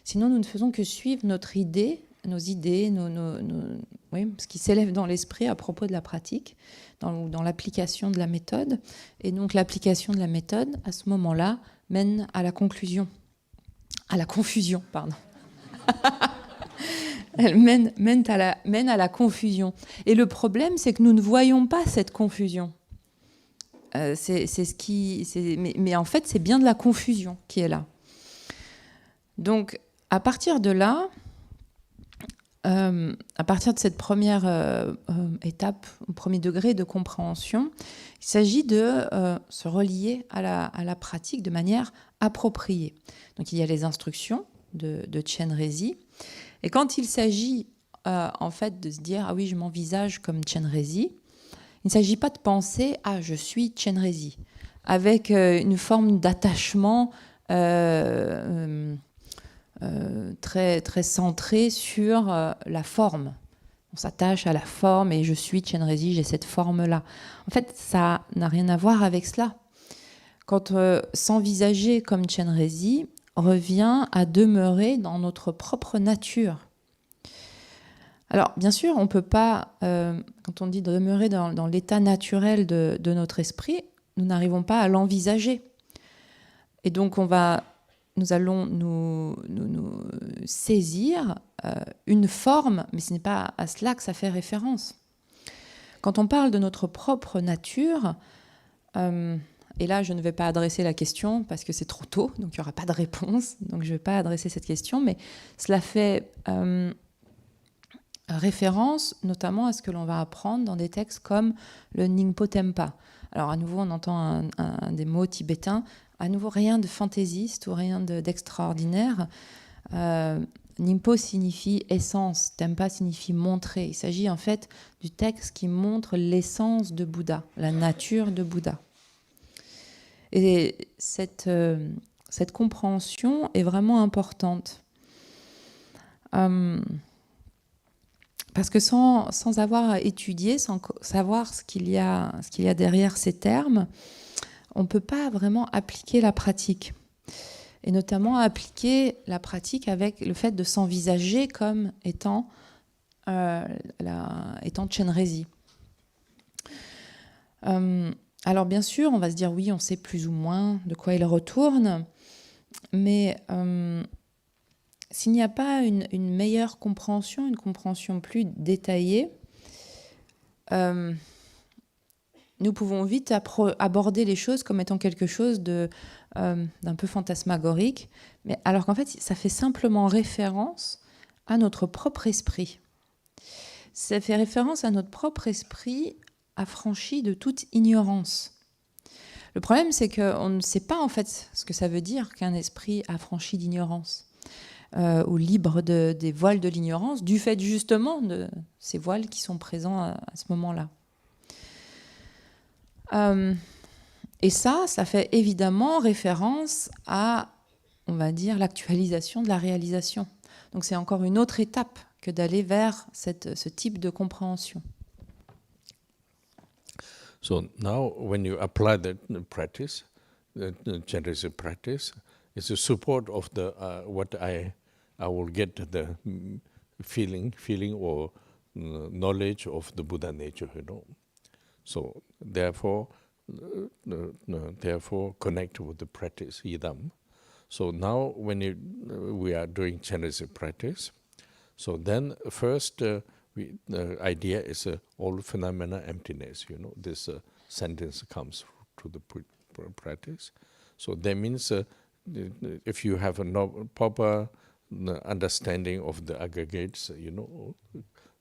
Sinon, nous ne faisons que suivre notre idée, nos idées, ce qui s'élève dans l'esprit à propos de la pratique, dans l'application de la méthode. Et donc l'application de la méthode, à ce moment-là, mène à la confusion, pardon. Elle mène à la confusion. Et le problème, c'est que nous ne voyons pas cette confusion. Mais en fait, c'est bien de la confusion qui est là. Donc, à partir de là, à partir de cette première étape, au premier degré de compréhension, il s'agit de se relier à la pratique de manière appropriée. Donc il y a les instructions de Chenrezik, et quand il s'agit en fait de se dire « Ah oui, je m'envisage comme Chenrezik », il ne s'agit pas de penser « Ah, je suis Chenrezik », avec une forme d'attachement très, très centré sur la forme. On s'attache à la forme et je suis Chenrezik, j'ai cette forme-là. En fait, ça n'a rien à voir avec cela. Quand s'envisager comme Chenrezik revient à demeurer dans notre propre nature. Alors, bien sûr, on ne peut pas, quand on dit demeurer dans l'état naturel de notre esprit, nous n'arrivons pas à l'envisager. Et donc, nous allons nous saisir une forme, mais ce n'est pas à cela que ça fait référence. Quand on parle de notre propre nature, et là je ne vais pas adresser la question parce que c'est trop tôt, donc il n'y aura pas de réponse, donc je ne vais pas adresser cette question, mais cela fait référence notamment à ce que l'on va apprendre dans des textes comme le Ningpo Tempa. Alors à nouveau on entend un des mots tibétains, à nouveau rien de fantaisiste ou rien d'extraordinaire. Ningpo signifie essence, Tempa signifie montrer. Il s'agit en fait du texte qui montre l'essence de Bouddha, la nature de Bouddha. Et cette compréhension est vraiment importante. Parce que sans avoir étudié, sans savoir ce qu'il y a derrière ces termes, on ne peut pas vraiment appliquer la pratique. Et notamment appliquer la pratique avec le fait de s'envisager comme étant Chenrezik. Alors bien sûr, on va se dire oui, on sait plus ou moins de quoi il retourne, mais s'il n'y a pas une meilleure compréhension, une compréhension plus détaillée, nous pouvons vite aborder les choses comme étant quelque chose d'un peu fantasmagorique, mais alors qu'en fait, ça fait simplement référence à notre propre esprit. Ça fait référence à notre propre esprit affranchi de toute ignorance. Le problème, c'est qu'on ne sait pas en fait ce que ça veut dire qu'un esprit affranchi d'ignorance ou libre des voiles de l'ignorance, du fait justement de ces voiles qui sont présents à ce moment-là. Et ça fait évidemment référence à, on va dire, l'actualisation de la réalisation. Donc c'est encore une autre étape que d'aller vers ce type de compréhension. So now when you apply the practice, the Chenrezik practice, it's a support of the what I will get the feeling or knowledge of the Buddha nature, So therefore connect with the practice, idam. So now when we are doing Chenrezik practice, so then first the idea is all phenomena emptiness, this sentence comes to the practice. So that means if you have a proper understanding of the aggregates,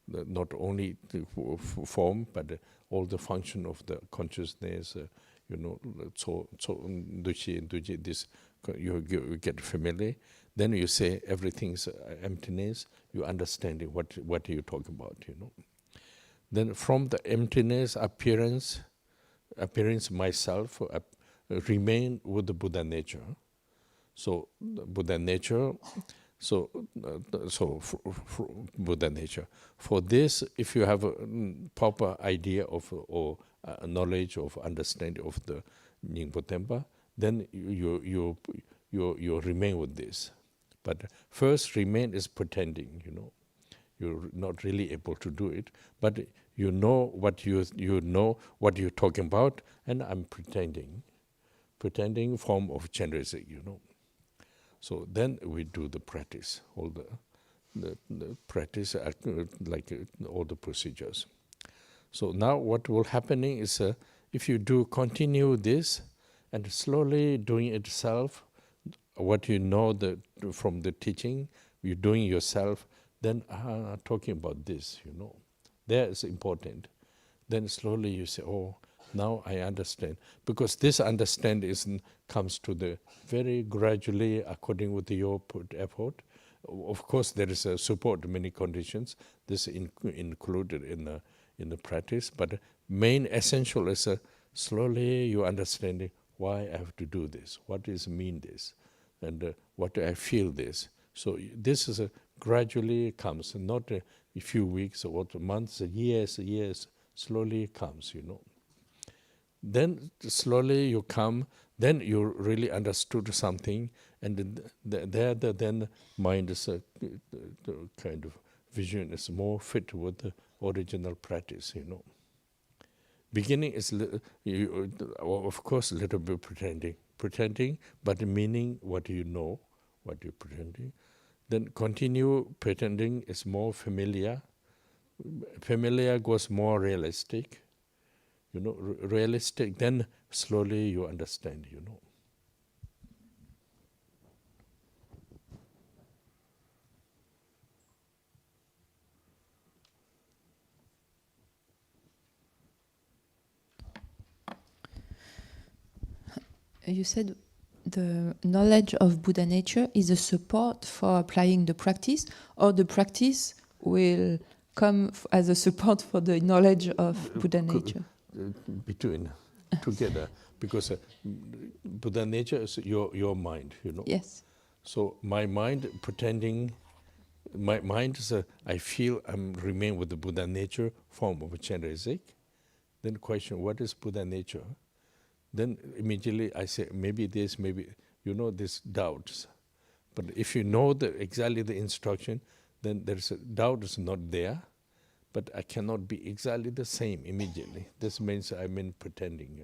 not only the form, but all the function of the consciousness, so this you get familiar. Then you say everything's emptiness. You understanding what you talk about, Then from the emptiness appearance myself remain with the Buddha nature. So the Buddha nature. So Buddha nature. For this, if you have a proper idea of or knowledge of understanding of the Nyingpo Tempa, then you remain with this. But first, remain is pretending. You're not really able to do it, but you know what you're talking about, and I'm pretending form of Chenrezik, So then we do the practice, all the practice, like all the procedures. So now what will happening is, if you do continue this, and slowly doing it yourself, what from the teaching, you're doing yourself, then talking about this, That is important. Then slowly you say, oh, now I understand. Because this understanding comes to the very gradually according with your effort. Of course, there is a support many conditions. This included in the practice. But main essential is slowly you understanding why I have to do this. What does mean this? And what do I feel this? So this is gradually comes, not a few weeks or months, years, slowly comes, Then slowly you come, then you really understood something, and then mind is the kind of vision is more fit with the original practice, Beginning is, of course, a little bit pretending, but meaning what you know, what you're pretending. Then continue pretending is more familiar. Familiar goes more realistic. Realistic, then slowly you understand, You said the knowledge of Buddha nature is a support for applying the practice, or the practice will come as a support for the knowledge of Buddha nature? Between, together, because Buddha nature is your mind, Yes. So my mind pretending, my mind is I feel I'm remain with the Buddha nature form of Chenrezik. Then question, what is Buddha nature? Then immediately I say, maybe this, maybe, these doubts. But if you know exactly the instruction, then there's a doubt is not there, but I cannot be exactly the same immediately. This means I'm pretending,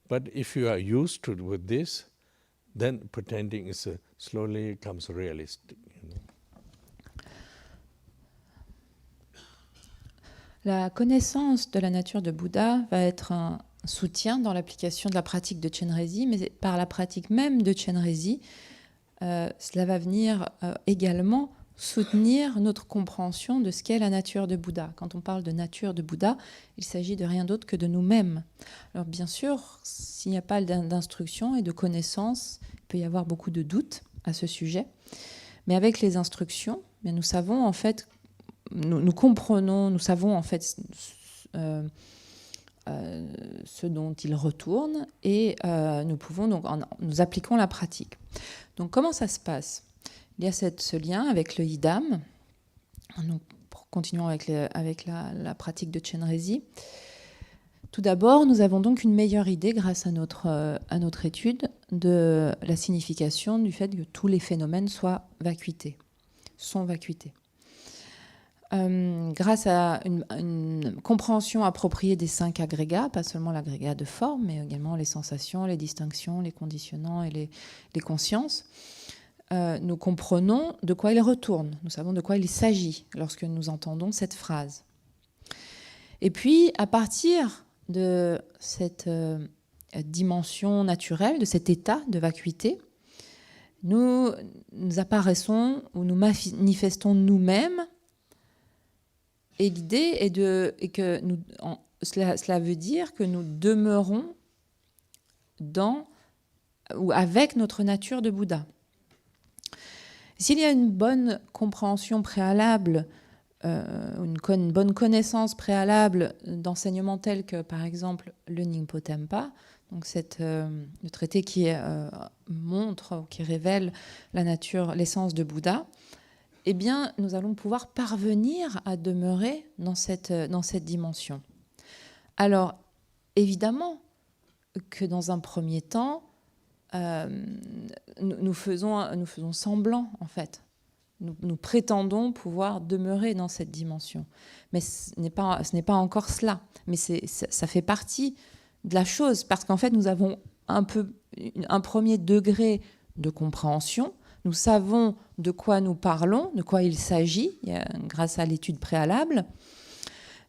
But if you are used to with this, then pretending is slowly comes realistic, La connaissance de la nature de Bouddha va être un soutien dans l'application de la pratique de Chenrezi, mais par la pratique même de Chenrezi, cela va venir également soutenir notre compréhension de ce qu'est la nature de Bouddha. Quand on parle de nature de Bouddha, il s'agit de rien d'autre que de nous-mêmes. Alors bien sûr, s'il n'y a pas d'instruction et de connaissances, il peut y avoir beaucoup de doutes à ce sujet. Mais avec les instructions, bien, nous savons en fait, nous comprenons, nous savons en fait ce dont il retourne, et nous pouvons donc nous appliquons la pratique. Donc comment ça se passe? Il y a ce lien avec le idam. Donc, continuons avec la pratique de Chenrezi. Tout d'abord, nous avons donc une meilleure idée, grâce à notre étude, de la signification du fait que tous les phénomènes sont vacuités. grâce à une compréhension appropriée des 5 agrégats, pas seulement l'agrégat de forme, mais également les sensations, les distinctions, les conditionnants et les consciences, nous comprenons de quoi il retourne, nous savons de quoi il s'agit lorsque nous entendons cette phrase. Et puis, à partir de cette dimension naturelle, de cet état de vacuité, nous apparaissons ou nous manifestons nous-mêmes. Et l'idée est que cela veut dire que nous demeurons dans ou avec notre nature de Bouddha. S'il y a une bonne compréhension préalable, une bonne connaissance préalable d'enseignements tels que, par exemple, le Nyingpo Tempa, donc le traité qui montre, qui révèle la nature, l'essence de Bouddha, eh bien, nous allons pouvoir parvenir à demeurer dans cette dimension. Alors, évidemment que dans un premier temps, nous faisons semblant, en fait. Nous prétendons pouvoir demeurer dans cette dimension. Mais ce n'est pas encore cela. Mais ça fait partie de la chose, parce qu'en fait, nous avons un premier degré de compréhension. Nous savons de quoi nous parlons, de quoi il s'agit, grâce à l'étude préalable.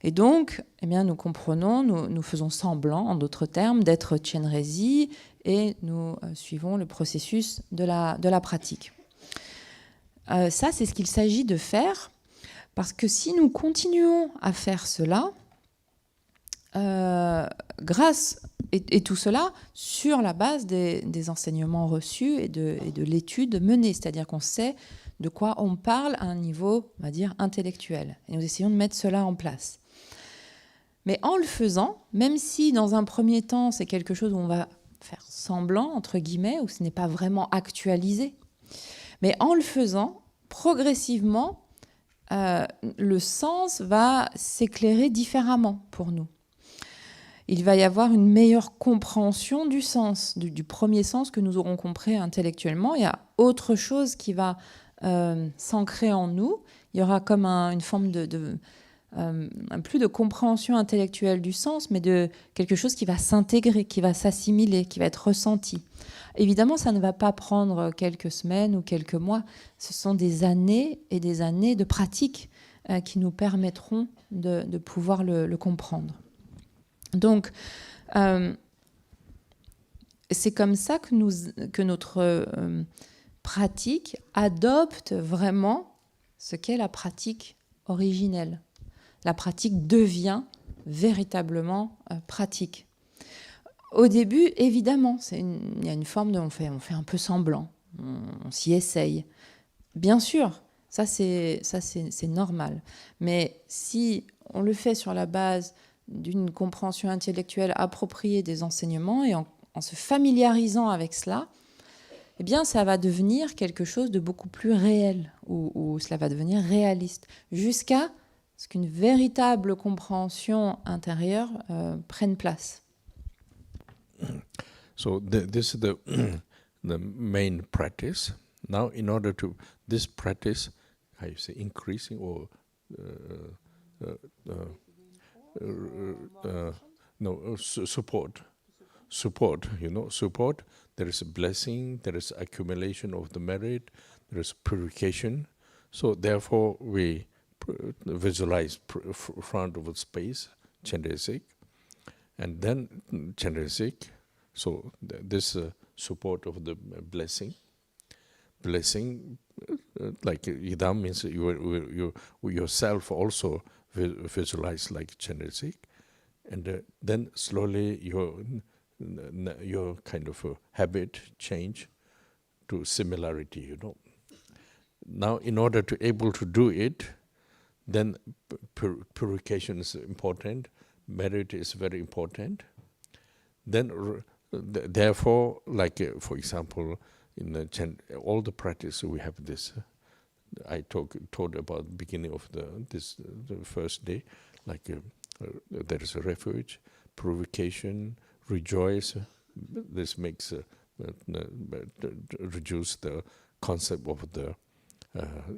Et donc, eh bien, nous comprenons, nous faisons semblant, en d'autres termes, d'être Chenrezik et nous suivons le processus de la pratique. Ça, c'est ce qu'il s'agit de faire, parce que si nous continuons à faire cela, et tout cela sur la base des enseignements reçus et de l'étude menée, c'est-à-dire qu'on sait de quoi on parle à un niveau, on va dire, intellectuel. Et nous essayons de mettre cela en place. Mais en le faisant, même si dans un premier temps, c'est quelque chose où on va faire semblant, entre guillemets, où ce n'est pas vraiment actualisé, mais en le faisant, progressivement, le sens va s'éclairer différemment pour nous. Il va y avoir une meilleure compréhension du sens, du premier sens que nous aurons compris intellectuellement. Il y a autre chose qui va s'ancrer en nous. Il y aura comme une forme plus de compréhension intellectuelle du sens, mais de quelque chose qui va s'intégrer, qui va s'assimiler, qui va être ressenti. Évidemment, ça ne va pas prendre quelques semaines ou quelques mois. Ce sont des années et des années de pratique qui nous permettront de pouvoir le comprendre. Donc, c'est comme ça que notre pratique adopte vraiment ce qu'est la pratique originelle. La pratique devient véritablement pratique. Au début, évidemment, il y a une forme on fait un peu semblant, on s'y essaye. Bien sûr, ça c'est normal. Mais si on le fait sur la base d'une compréhension intellectuelle appropriée des enseignements et en se familiarisant avec cela, eh bien, ça va devenir quelque chose de beaucoup plus réel, ou cela va devenir réaliste, jusqu'à ce qu'une véritable compréhension intérieure prenne place. So this is the main practice. Now, in order to this practice, how you say, increasing or support. Support. There is a blessing. There is accumulation of the merit. There is purification. So therefore, we visualize front of a space, Chenrezik, and then Chenrezik. So this support of the blessing, like Idam means you yourself also visualize like Chenrezik, and then slowly your kind of habit change to similarity. Now, in order to able to do it, then purification is important, merit is very important. Then, therefore, like for example, in all the practice we have this. I told about the beginning of the first day, like there is a refuge, purification, rejoice. This makes reduce the concept of the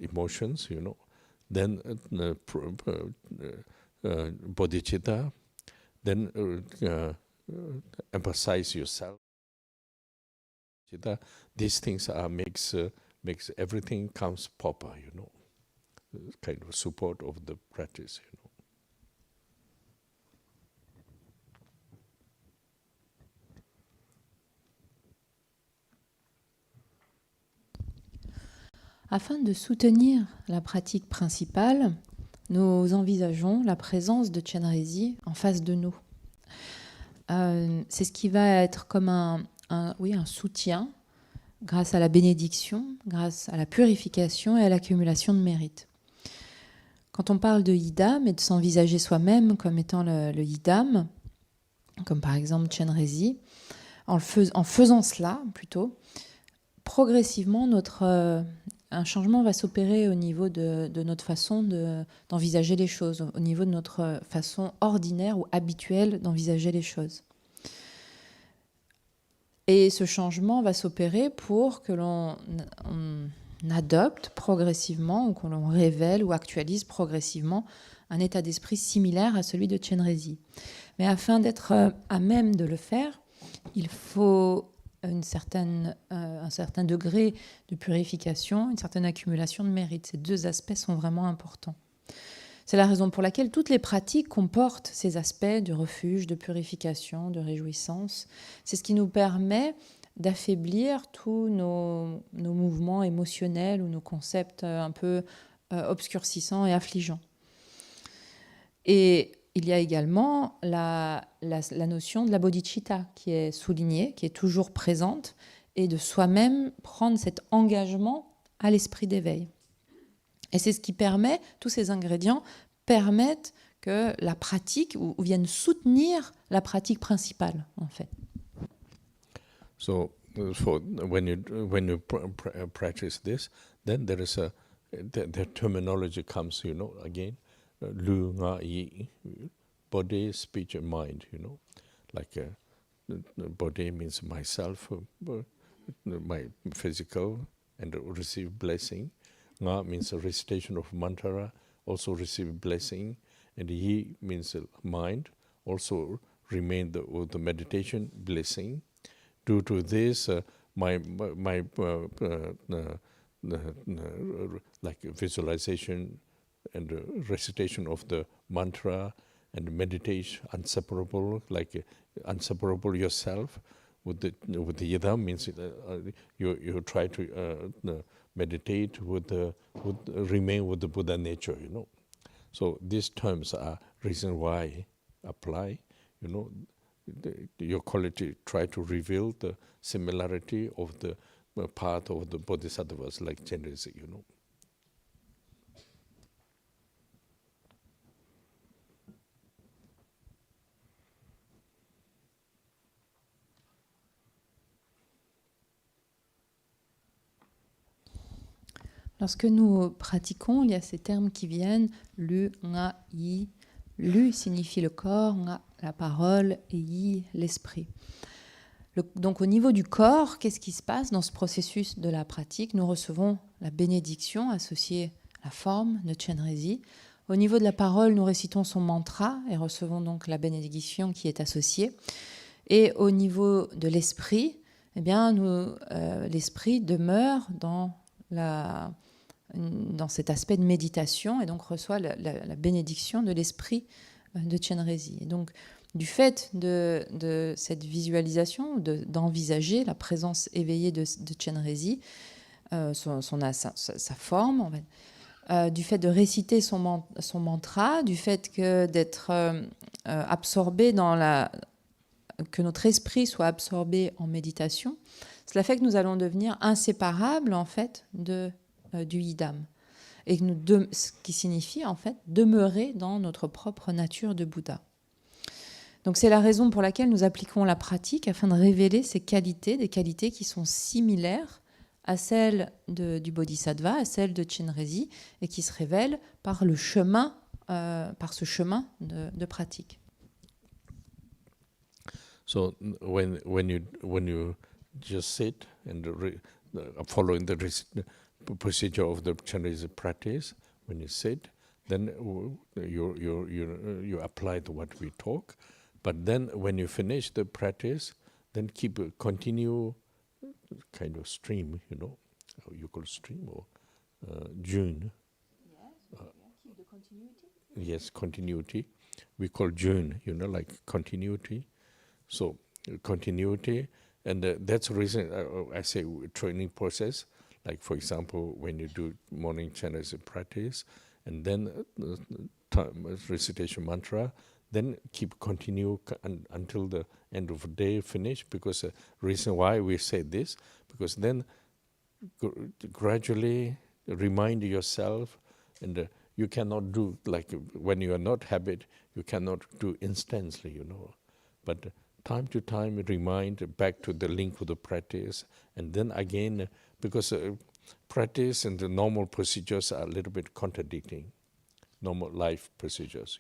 emotions, then bodhicitta, then emphasize yourself. These things makes everything comes proper, kind of support of the practice, Afin de soutenir la pratique principale, nous envisageons la présence de Chenrezik en face de nous. C'est ce qui va être comme un soutien grâce à la bénédiction, grâce à la purification et à l'accumulation de mérite. Quand on parle de yidam et de s'envisager soi-même comme étant le yidam, comme par exemple Chenrezik, en faisant cela plutôt, progressivement un changement va s'opérer au niveau de notre façon d'envisager les choses, au niveau de notre façon ordinaire ou habituelle d'envisager les choses. Et ce changement va s'opérer pour que l'on adopte progressivement ou que l'on révèle ou actualise progressivement un état d'esprit similaire à celui de Chenrezik. Mais afin d'être à même de le faire, il faut un certain degré de purification, une certaine accumulation de mérite. Ces deux aspects sont vraiment importants. C'est la raison pour laquelle toutes les pratiques comportent ces aspects de refuge, de purification, de réjouissance. C'est ce qui nous permet d'affaiblir tous nos mouvements émotionnels ou nos concepts un peu obscurcissants et affligeants. Et il y a également la notion de la bodhicitta qui est soulignée, qui est toujours présente, et de soi-même prendre cet engagement à l'esprit d'éveil. Et c'est ce qui permet, tous ces ingrédients permettent que la pratique, ou viennent soutenir la pratique principale, en fait. So, when you practice this, then there is the terminology comes, again, lu, nga, yi, body, speech, and mind, like body means myself, my physical, and receive blessing. Nga means a recitation of mantra, also receive blessing, and yi means mind, also remain with the meditation blessing. Due to this, my like visualization and recitation of the mantra and meditation inseparable, like inseparable yourself with the yidam means you try to meditate remain with the Buddha nature, So these terms are reason why apply, your quality try to reveal the similarity of the path of the bodhisattvas like Chenrezik, Lorsque nous pratiquons, il y a ces termes qui viennent, lu, nga, yi. Lu signifie le corps, nga, la parole, et yi, l'esprit. Donc au niveau du corps, qu'est-ce qui se passe dans ce processus de la pratique? Nous recevons la bénédiction associée à la forme de Chenrezik. Au niveau de la parole, nous récitons son mantra et recevons donc la bénédiction qui est associée. Et au niveau de l'esprit, eh bien, l'esprit demeure dans cet aspect de méditation et donc reçoit la bénédiction de l'esprit de Chenrezik. Et donc, du fait de cette visualisation, d'envisager la présence éveillée de Chenrezik, sa forme, du fait de réciter son mantra, du fait d'être absorbé que notre esprit soit absorbé en méditation, cela fait que nous allons devenir inséparables en fait du yidam, et ce qui signifie en fait demeurer dans notre propre nature de Bouddha. Donc c'est la raison pour laquelle nous appliquons la pratique afin de révéler ces qualités, des qualités qui sont similaires à celles du bodhisattva, à celles de Chenrezik, et qui se révèlent par ce chemin de pratique. So when you just sit and following the procedure of the Chenrezik practice, when you sit, then you apply to what we talk. But then when you finish the practice, then continue kind of stream, you call stream or June. Keep the continuity. Yes, continuity. We call June, like continuity. So continuity, and that's the reason I say training process. Like for example, when you do morning Chenrezik practice, and then recitation mantra, then continue until the end of the day finish. Because the reason why we say this, because then gradually remind yourself, and you cannot do like when you are not habit, you cannot do instantly, but time to time remind back to the link with the practice, and then again, because practice and the normal procedures are a little bit contradicting. Normal life procedures,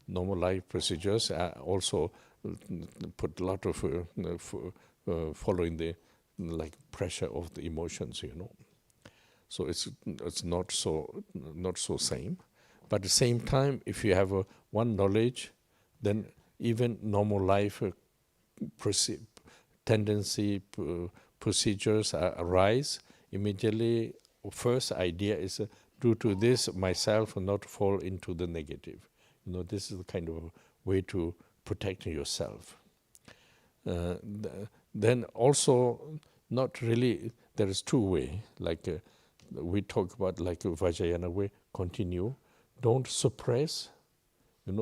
Normal life procedures are also put a lot of following the like pressure of the emotions, So it's not so same, but at the same time, if you have one knowledge, then even normal life tendency procedures arise immediately. First idea is due to this myself not fall into the negative. This is the kind of way to protect yourself. Then also not really. There is two way. Like we talk about like Vajrayana way. Continue. Don't suppress.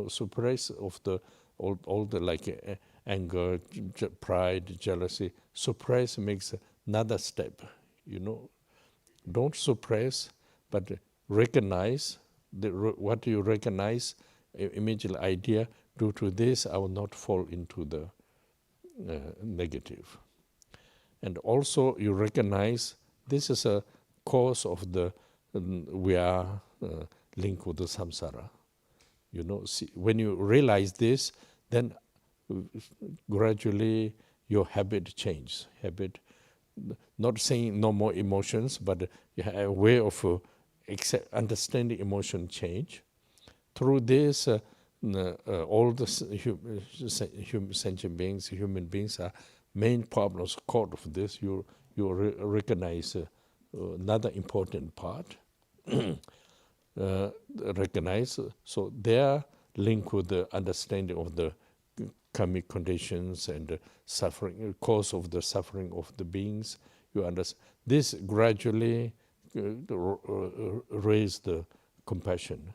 Suppress of the all the like anger, pride, jealousy. Suppress makes another step. Don't suppress, but recognize what you recognize. Immediate idea. Due to this, I will not fall into the negative. And also, you recognize this is a cause of the we are linked with the samsara. When you realize this, then gradually your habit changes. Habit, not saying no more emotions, but you have a way of understanding emotion change. Through this, all the sentient beings, human beings, are main problems caught of this. You recognize another important part. Recognize, so they are linked with the understanding of the karmic conditions and the suffering, cause of the suffering of the beings. You understand this gradually raise the compassion.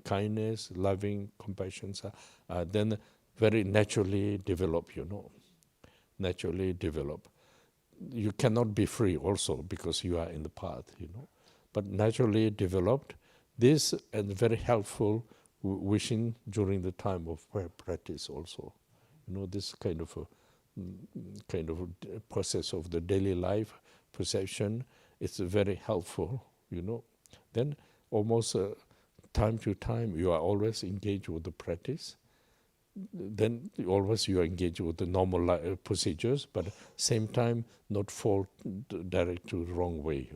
Kindness, loving, compassion, then very naturally develop, Naturally develop. You cannot be free also because you are in the path, But naturally developed, this and very helpful wishing during the time of practice also. This kind of process of the daily life perception, it's very helpful, Then almost time to time, you are always engaged with the practice. Then always you are engaged with the normal procedures, but same time not fall direct to the wrong way,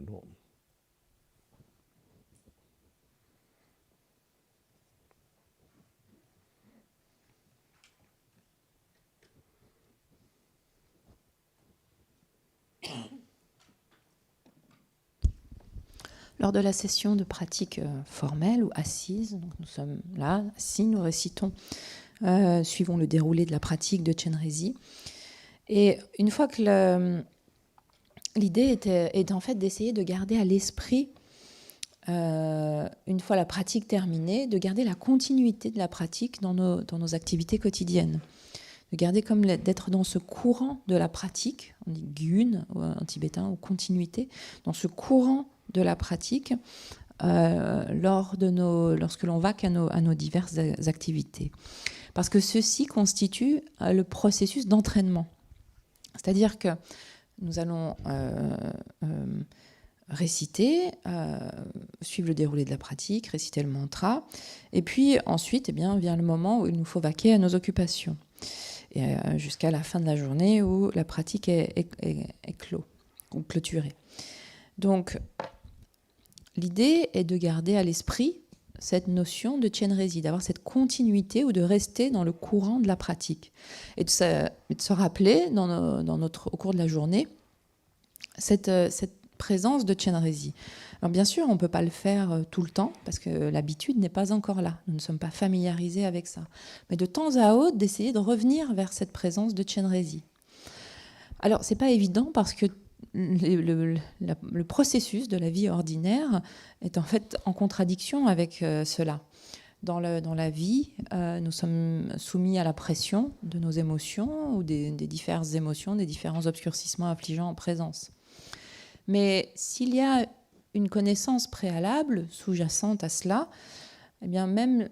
Lors de la session de pratique formelle ou assise, donc nous sommes là, assis, nous récitons, suivons le déroulé de la pratique de Chenrezik. Et une fois que l'idée est en fait d'essayer de garder à l'esprit, une fois la pratique terminée, de garder la continuité de la pratique dans nos activités quotidiennes. De garder comme d'être dans ce courant de la pratique, on dit gyun en tibétain, ou continuité, dans ce courant de la pratique lorsque l'on va à nos diverses activités. Parce que ceci constitue le processus d'entraînement. C'est-à-dire que nous allons réciter, suivre le déroulé de la pratique, réciter le mantra, et puis ensuite vient le moment où il nous faut vaquer à nos occupations, et jusqu'à la fin de la journée où la pratique est clos ou clôturée. Donc, l'idée est de garder à l'esprit cette notion de Chenrezik, d'avoir cette continuité ou de rester dans le courant de la pratique. Et de se rappeler au cours de la journée cette présence de Chenrezik. Alors bien sûr, on ne peut pas le faire tout le temps parce que l'habitude n'est pas encore là. Nous ne sommes pas familiarisés avec ça. Mais de temps à autre, d'essayer de revenir vers cette présence de Chenrezik. Alors, ce n'est pas évident parce que le processus de la vie ordinaire est en fait en contradiction avec cela. Dans la vie, nous sommes soumis à la pression de nos émotions ou des diverses émotions, des différents obscurcissements affligeants en présence. Mais s'il y a une connaissance préalable sous-jacente à cela, eh bien même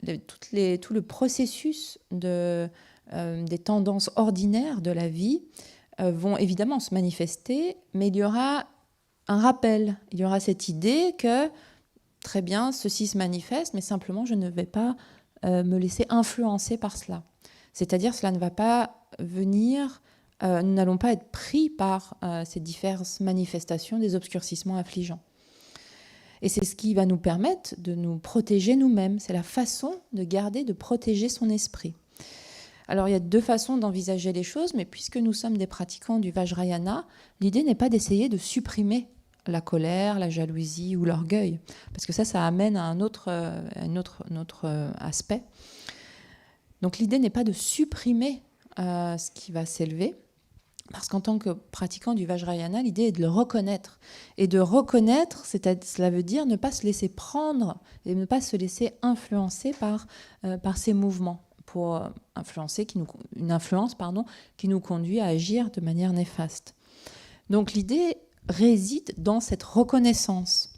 tout le processus des tendances ordinaires de la vie vont évidemment se manifester, mais il y aura un rappel, il y aura cette idée que très bien, ceci se manifeste, mais simplement je ne vais pas me laisser influencer par cela. C'est-à-dire cela ne va pas venir, nous n'allons pas être pris par ces diverses manifestations des obscurcissements affligeants. Et c'est ce qui va nous permettre de nous protéger nous-mêmes. C'est la façon de protéger son esprit. Alors, il y a deux façons d'envisager les choses, mais puisque nous sommes des pratiquants du Vajrayana, l'idée n'est pas d'essayer de supprimer la colère, la jalousie ou l'orgueil, parce que ça amène à un autre aspect. Donc, l'idée n'est pas de supprimer ce qui va s'élever, parce qu'en tant que pratiquant du Vajrayana, l'idée est de le reconnaître. Et de reconnaître, cela veut dire ne pas se laisser prendre et ne pas se laisser influencer par ces mouvements. Pour influencer, une influence qui nous conduit à agir de manière néfaste. Donc l'idée réside dans cette reconnaissance.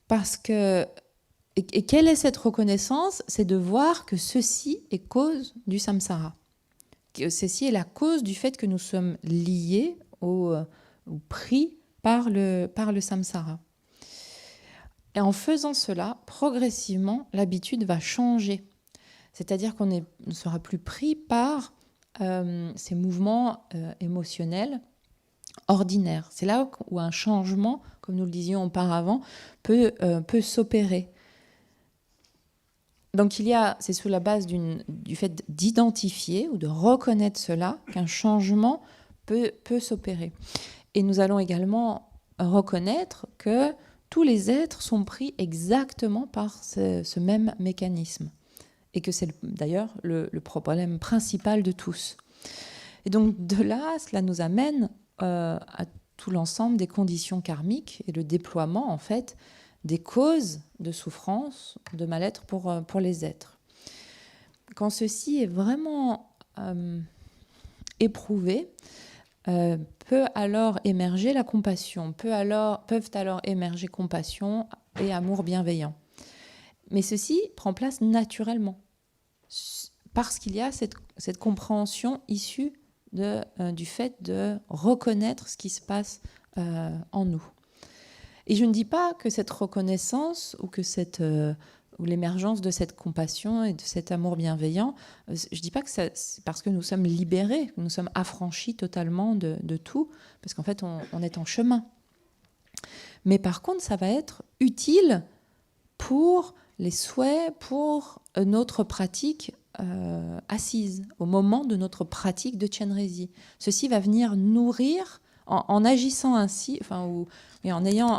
Parce que, et quelle est cette reconnaissance? C'est de voir que ceci est cause du samsara. Que ceci est la cause du fait que nous sommes liés ou pris par le samsara. Et en faisant cela, progressivement, l'habitude va changer. C'est-à-dire qu'on ne sera plus pris par ces mouvements émotionnels ordinaires. C'est là où un changement, comme nous le disions auparavant, peut s'opérer. Donc c'est sous la base du fait d'identifier ou de reconnaître cela qu'un changement peut s'opérer. Et nous allons également reconnaître que tous les êtres sont pris exactement par ce même mécanisme. Et que c'est d'ailleurs le problème principal de tous. Et donc de là, cela nous amène à tout l'ensemble des conditions karmiques et le déploiement en fait des causes de souffrance, de mal-être pour les êtres. Quand ceci est vraiment éprouvé, peut alors émerger la compassion, peuvent alors émerger compassion et amour bienveillant. Mais ceci prend place naturellement, parce qu'il y a cette compréhension issue du fait de reconnaître ce qui se passe en nous. Et je ne dis pas que cette reconnaissance ou l'émergence de cette compassion et de cet amour bienveillant, je ne dis pas que c'est parce que nous sommes libérés, que nous sommes affranchis totalement de tout, parce qu'en fait on est en chemin. Mais par contre, ça va être utile pour les souhaits, pour notre pratique assise, au moment de notre pratique de Chenrezik. Ceci va venir nourrir, en agissant ainsi, et en ayant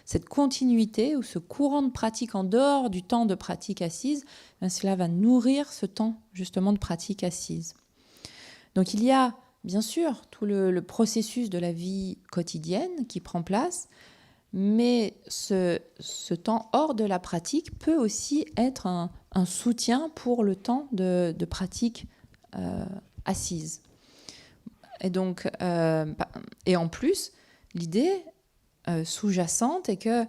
cette continuité ou ce courant de pratique en dehors du temps de pratique assise, cela va nourrir ce temps justement de pratique assise. Donc il y a bien sûr tout le processus de la vie quotidienne qui prend place, mais ce temps hors de la pratique peut aussi être un soutien pour le temps de pratique assise. Et donc, et en plus, l'idée sous-jacente est que,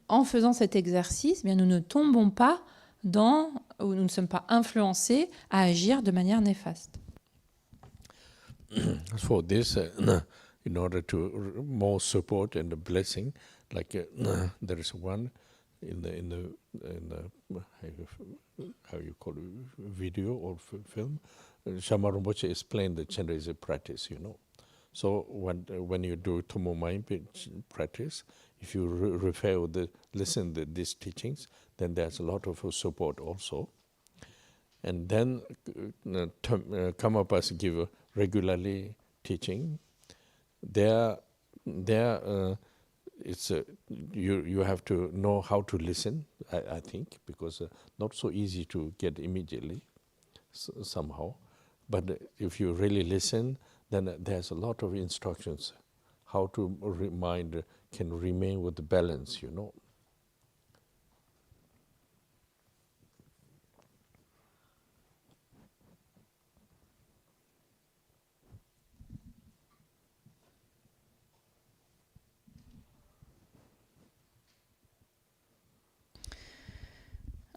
en faisant cet exercice, bien, nous ne tombons pas ou nous ne sommes pas influencés à agir de manière néfaste. For this, in order to more support and the blessing, like there is one in the how you call it, video or film, Shamar Rinpoche explained the Chenrezik practice, So when you do Tomo Mind practice, if you listen to these teachings, then there's a lot of support also. And then Karmapas give regularly teaching. It's you have to know how to listen, I think, because not so easy to get immediately somehow. But if you really listen, then there's a lot of instructions how to mind can remain with the balance, you know.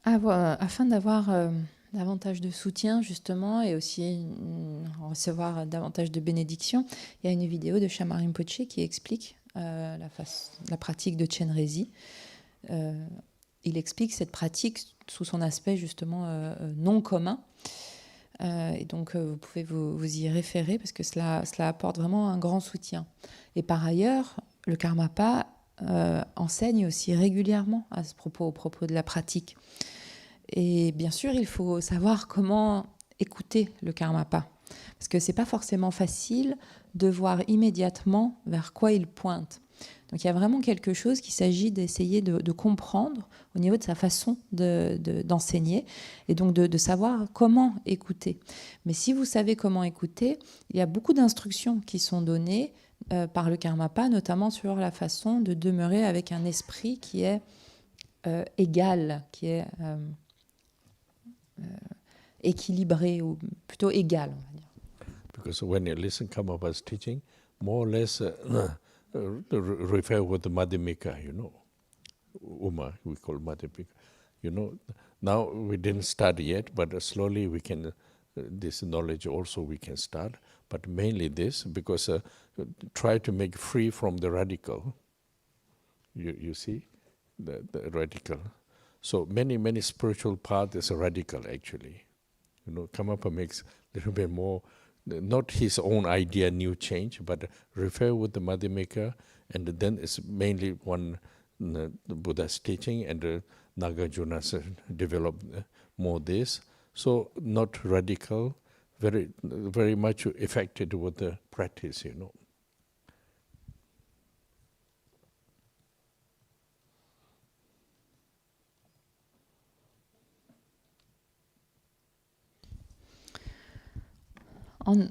Afin d'avoir davantage de soutien, justement, et aussi recevoir davantage de bénédictions, il y a une vidéo de Shamar Rinpoche qui explique la pratique de Chenrezik. Il explique cette pratique sous son aspect, justement, non commun. Et donc, vous pouvez vous y référer parce que cela apporte vraiment un grand soutien. Et par ailleurs, le Karmapa enseigne aussi régulièrement à ce propos, au propos de la pratique. Et bien sûr, il faut savoir comment écouter le Karmapa, parce que c'est pas forcément facile de voir immédiatement vers quoi il pointe. Donc il y a vraiment quelque chose qu'il s'agit d'essayer de comprendre au niveau de sa façon d'enseigner, et donc de savoir comment écouter. Mais si vous savez comment écouter, il y a beaucoup d'instructions qui sont données par le Karmapa, notamment sur la façon de demeurer avec un esprit qui est égal, qui est équilibré, ou plutôt égal, on va dire. Because when you listen Karmapa's teaching, more or less refer with the Madhyamika, you know. Uma, we call Madhyamika. You know, now we didn't start yet, but slowly we can, this knowledge also we can start. But mainly this, because try to make free from the radical. You see, the radical. So many spiritual path is radical actually. You know, Karmapa makes a little bit more, not his own idea, new change, but refer with the Madhyamika, and then it's mainly one the Buddha's teaching, and Nagarjuna's develop more this. So not radical, very much affected with the practice, you know.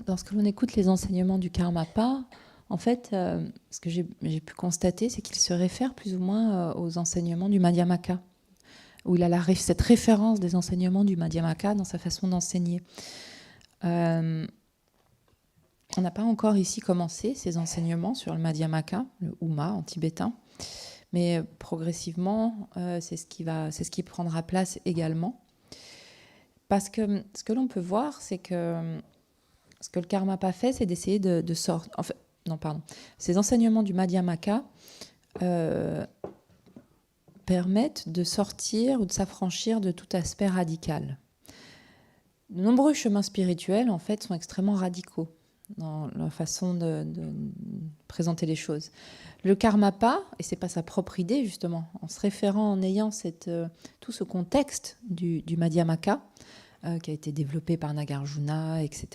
Lorsque l'on écoute les enseignements du Karmapa, en fait, ce que j'ai pu constater, c'est qu'il se réfère plus ou moins aux enseignements du Madhyamaka, où il a cette référence des enseignements du Madhyamaka dans sa façon d'enseigner. On n'a pas encore ici commencé ces enseignements sur le Madhyamaka, le Uma en tibétain, mais progressivement, c'est ce qui prendra place également. Parce que ce que l'on peut voir, c'est que ce que le Karmapa fait, c'est d'essayer de sortir... Enfin, non, pardon. Ces enseignements du Madhyamaka permettent de sortir ou de s'affranchir de tout aspect radical. De nombreux chemins spirituels, en fait, sont extrêmement radicaux dans leur façon de présenter les choses. Le Karmapa, et c'est pas sa propre idée, justement, en se référant, en ayant tout ce contexte du Madhyamaka, qui a été développé par Nagarjuna, etc.,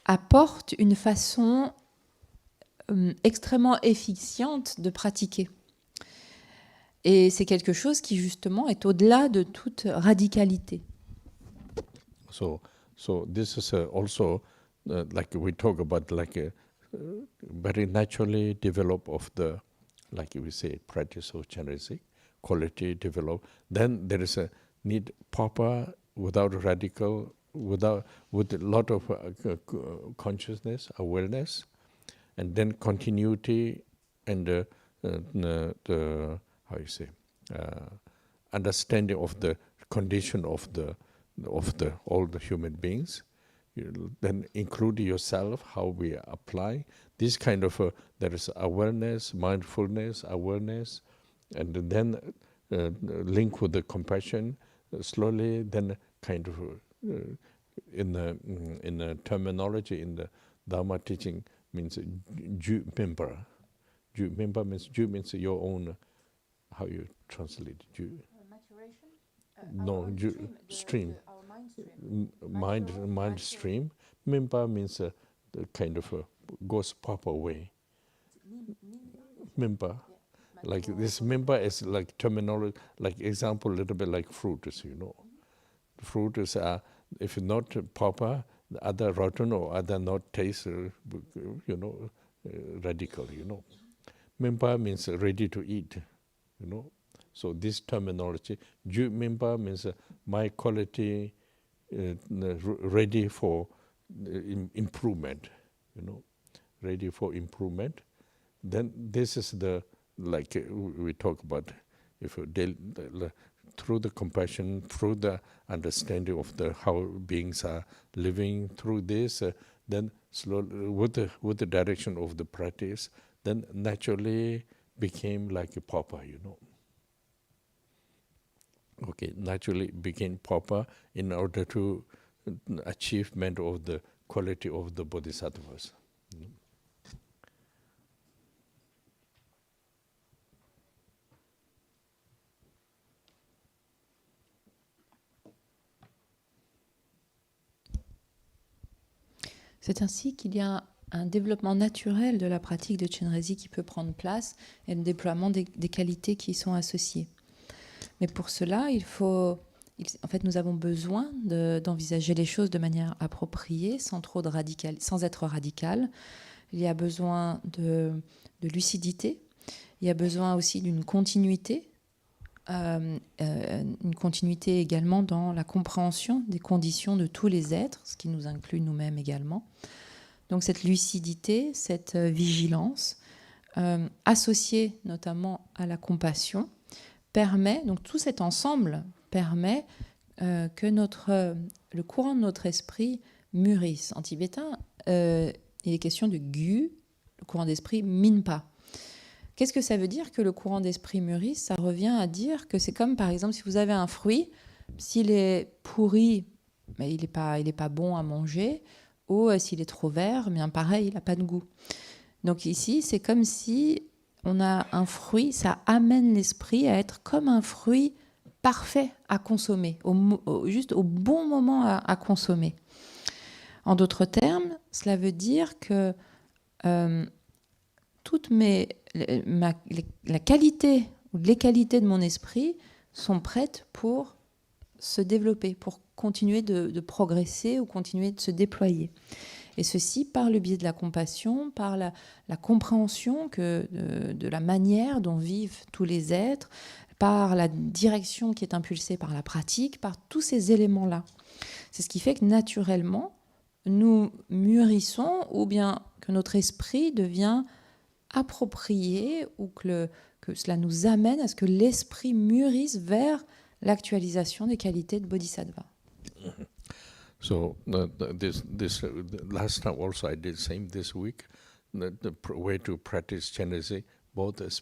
apporte une façon extrêmement efficiente de pratiquer. Et c'est quelque chose qui, justement, est au-delà de toute radicalité. So this is also like we talk about, like very naturally develop of the, like we say, practice of Chenrezik, quality develop. Then there is a need proper, without radical, with a lot of consciousness, awareness, and then continuity and the how you say understanding of the condition of the all the human beings. You then include yourself, how we apply this kind of there is awareness, mindfulness, awareness, and then link with the compassion. Slowly, then kind of in the terminology in the Dharma teaching means member. Ju, mempa means, Ju means your own, how you translate Ju? Maturation? No, Ju, stream. Our mind stream. Mind stream. Mempa means the kind of goes proper way. Mempa. Like this mempa is like terminology, like example, a little bit like fruits, you know. Fruits are, if not proper, the other rotten or other not taste, you know, radical, you know. Mempa means ready to eat, you know. So this terminology, Ju mempa means my quality ready for improvement, you know, ready for improvement. Then this is the, like we talk about, if through the compassion, through the understanding of the how beings are living through this, then slowly with the direction of the practice, then naturally became like a papa, you know. Okay, naturally became papa in order to achievement of the quality of the bodhisattvas. C'est ainsi qu'il y a un développement naturel de la pratique de Chenrezik qui peut prendre place et le déploiement des qualités qui y sont associées. Mais pour cela, en fait, nous avons besoin d'envisager les choses de manière appropriée, sans être radical. Il y a besoin de lucidité. Il y a besoin aussi d'une continuité. Une continuité également dans la compréhension des conditions de tous les êtres, ce qui nous inclut nous-mêmes également. Donc cette lucidité, cette vigilance, associée notamment à la compassion, permet, donc tout cet ensemble permet que le courant de notre esprit mûrisse. En tibétain, il est question de gu, le courant d'esprit minpa. Qu'est-ce que ça veut dire que le courant d'esprit mûrisse? Ça revient à dire que c'est comme, par exemple, si vous avez un fruit, s'il est pourri, mais il n'est pas bon à manger, ou s'il est trop vert, bien pareil, il n'a pas de goût. Donc ici, c'est comme si on a un fruit, ça amène l'esprit à être comme un fruit parfait à consommer, juste au bon moment à consommer. En d'autres termes, cela veut dire que la qualité ou les qualités de mon esprit sont prêtes pour se développer, pour continuer de progresser ou continuer de se déployer. Et ceci par le biais de la compassion, par la compréhension de la manière dont vivent tous les êtres, par la direction qui est impulsée par la pratique, par tous ces éléments-là. C'est ce qui fait que naturellement, nous mûrissons ou bien que notre esprit devient approprié ou que cela nous amène à ce que l'esprit mûrisse vers l'actualisation des qualités de bodhisattva. So this last time also I did same this week. The way to practice Chenrezik, both is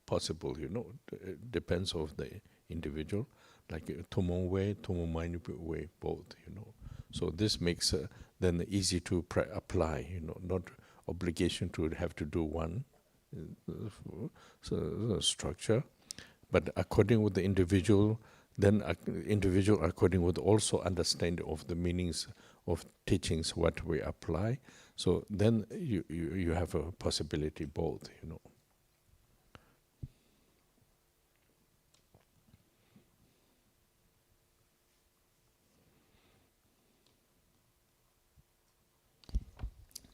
possible, you know. It depends of the individual, like Tomo way, Tomo mind way, both, you know. So this makes then easy to apply, you know, not obligation to have to do one structure, but according with the individual, then individual according with also understanding of the meanings of teachings what we apply. So then you have a possibility both, you know.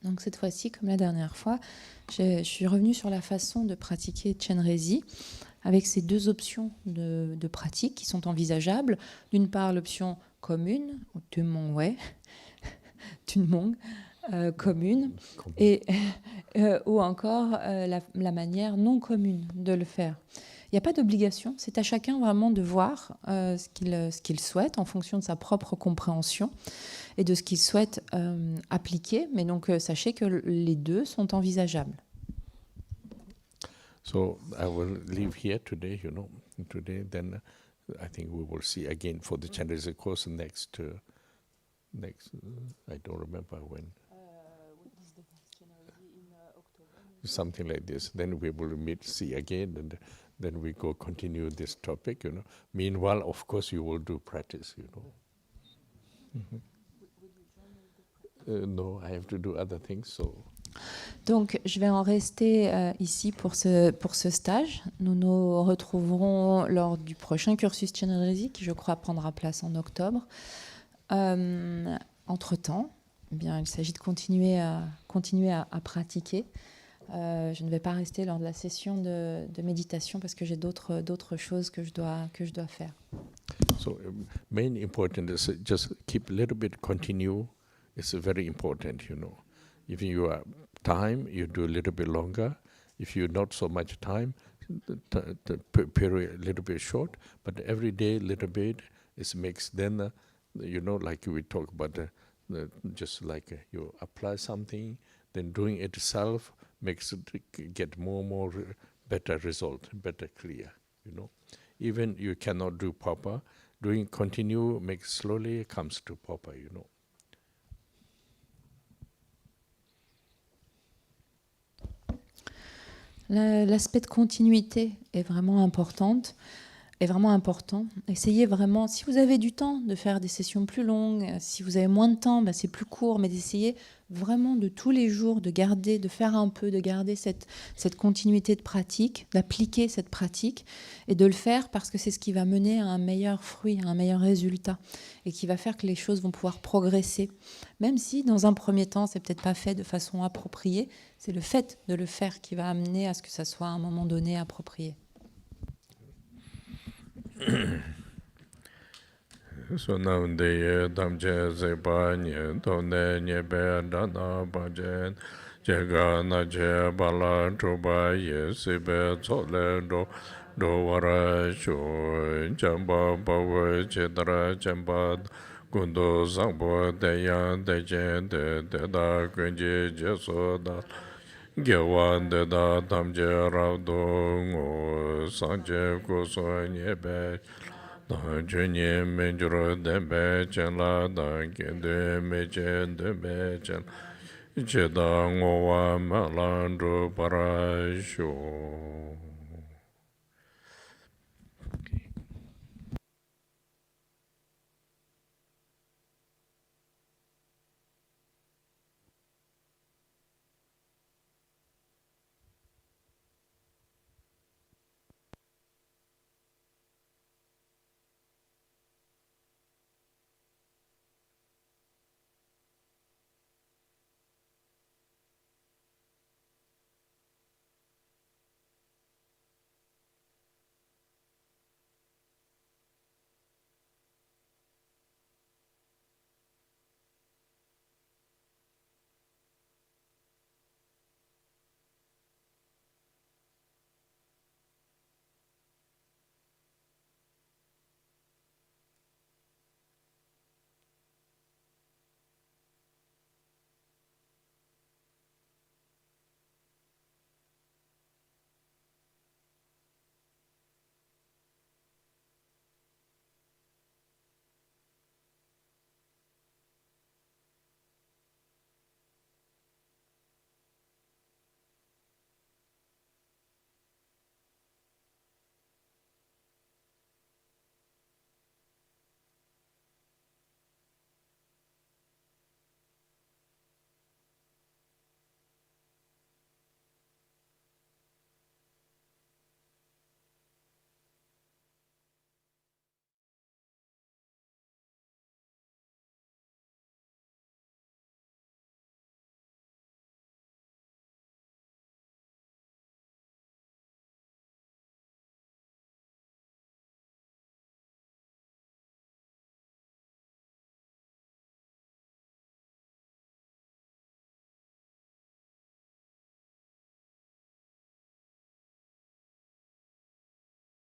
Donc cette fois-ci, comme la dernière fois, je suis revenue sur la façon de pratiquer Chenrezik avec ces deux options de pratique qui sont envisageables. D'une part, l'option commune, ou Tumongwe, Tunmong, commune, et, ou encore la manière non commune de le faire. Il n'y a pas d'obligation, c'est à chacun vraiment de voir ce qu'il souhaite en fonction de sa propre compréhension et de ce qu'il souhaite appliquer. Mais donc, sachez que les deux sont envisageables. So I will leave here today, you know. Today, then I think we will see again for the Chenrezik course next. I don't remember when. something like this. Then we will meet, see again, and then we go continue this topic, you know. Meanwhile, of course, you will do practice, you know. No, I have to do other things, so... Donc, je vais en rester ici pour ce stage. Nous nous retrouverons lors du prochain cursus Chenrezik, qui je crois prendra place en octobre. Entre-temps, eh bien, il s'agit de continuer à pratiquer. Je ne vais pas rester lors de la session de méditation parce que j'ai d'autres choses que je dois faire. So, main important is just keep a little bit continue. It's very important, you know. If you have time, you do a little bit longer. If you not so much time, the period a little bit short. But every day, little bit, it makes then, you know, like we talk about, just like you apply something, then doing it itself makes it get more better result, better clear, you know. Even you cannot do proper, doing continue, make slowly comes to proper, you know. L'aspect de continuité est vraiment important. Essayez vraiment, si vous avez du temps, de faire des sessions plus longues. Si vous avez moins de temps, ben c'est plus court, mais d'essayer vraiment de tous les jours, de faire un peu, de garder cette continuité de pratique, d'appliquer cette pratique et de le faire parce que c'est ce qui va mener à un meilleur fruit, à un meilleur résultat et qui va faire que les choses vont pouvoir progresser. Même si, dans un premier temps, c'est peut-être pas fait de façon appropriée, c'est le fait de le faire qui va amener à ce que ça soit à un moment donné approprié. So now the damje zepa nye tone nye be dana bajen jega na je bala troba ye sibe tsole do wara sho jamba bawe jedara jamba gundo zangbo deya dejen de da kunje jeso da gewan de da damje ravdo ngo sanje koso nye be Junye menjuro dembe chen la da kende mechen dembe chen che da ngowa ma lan ru para sho.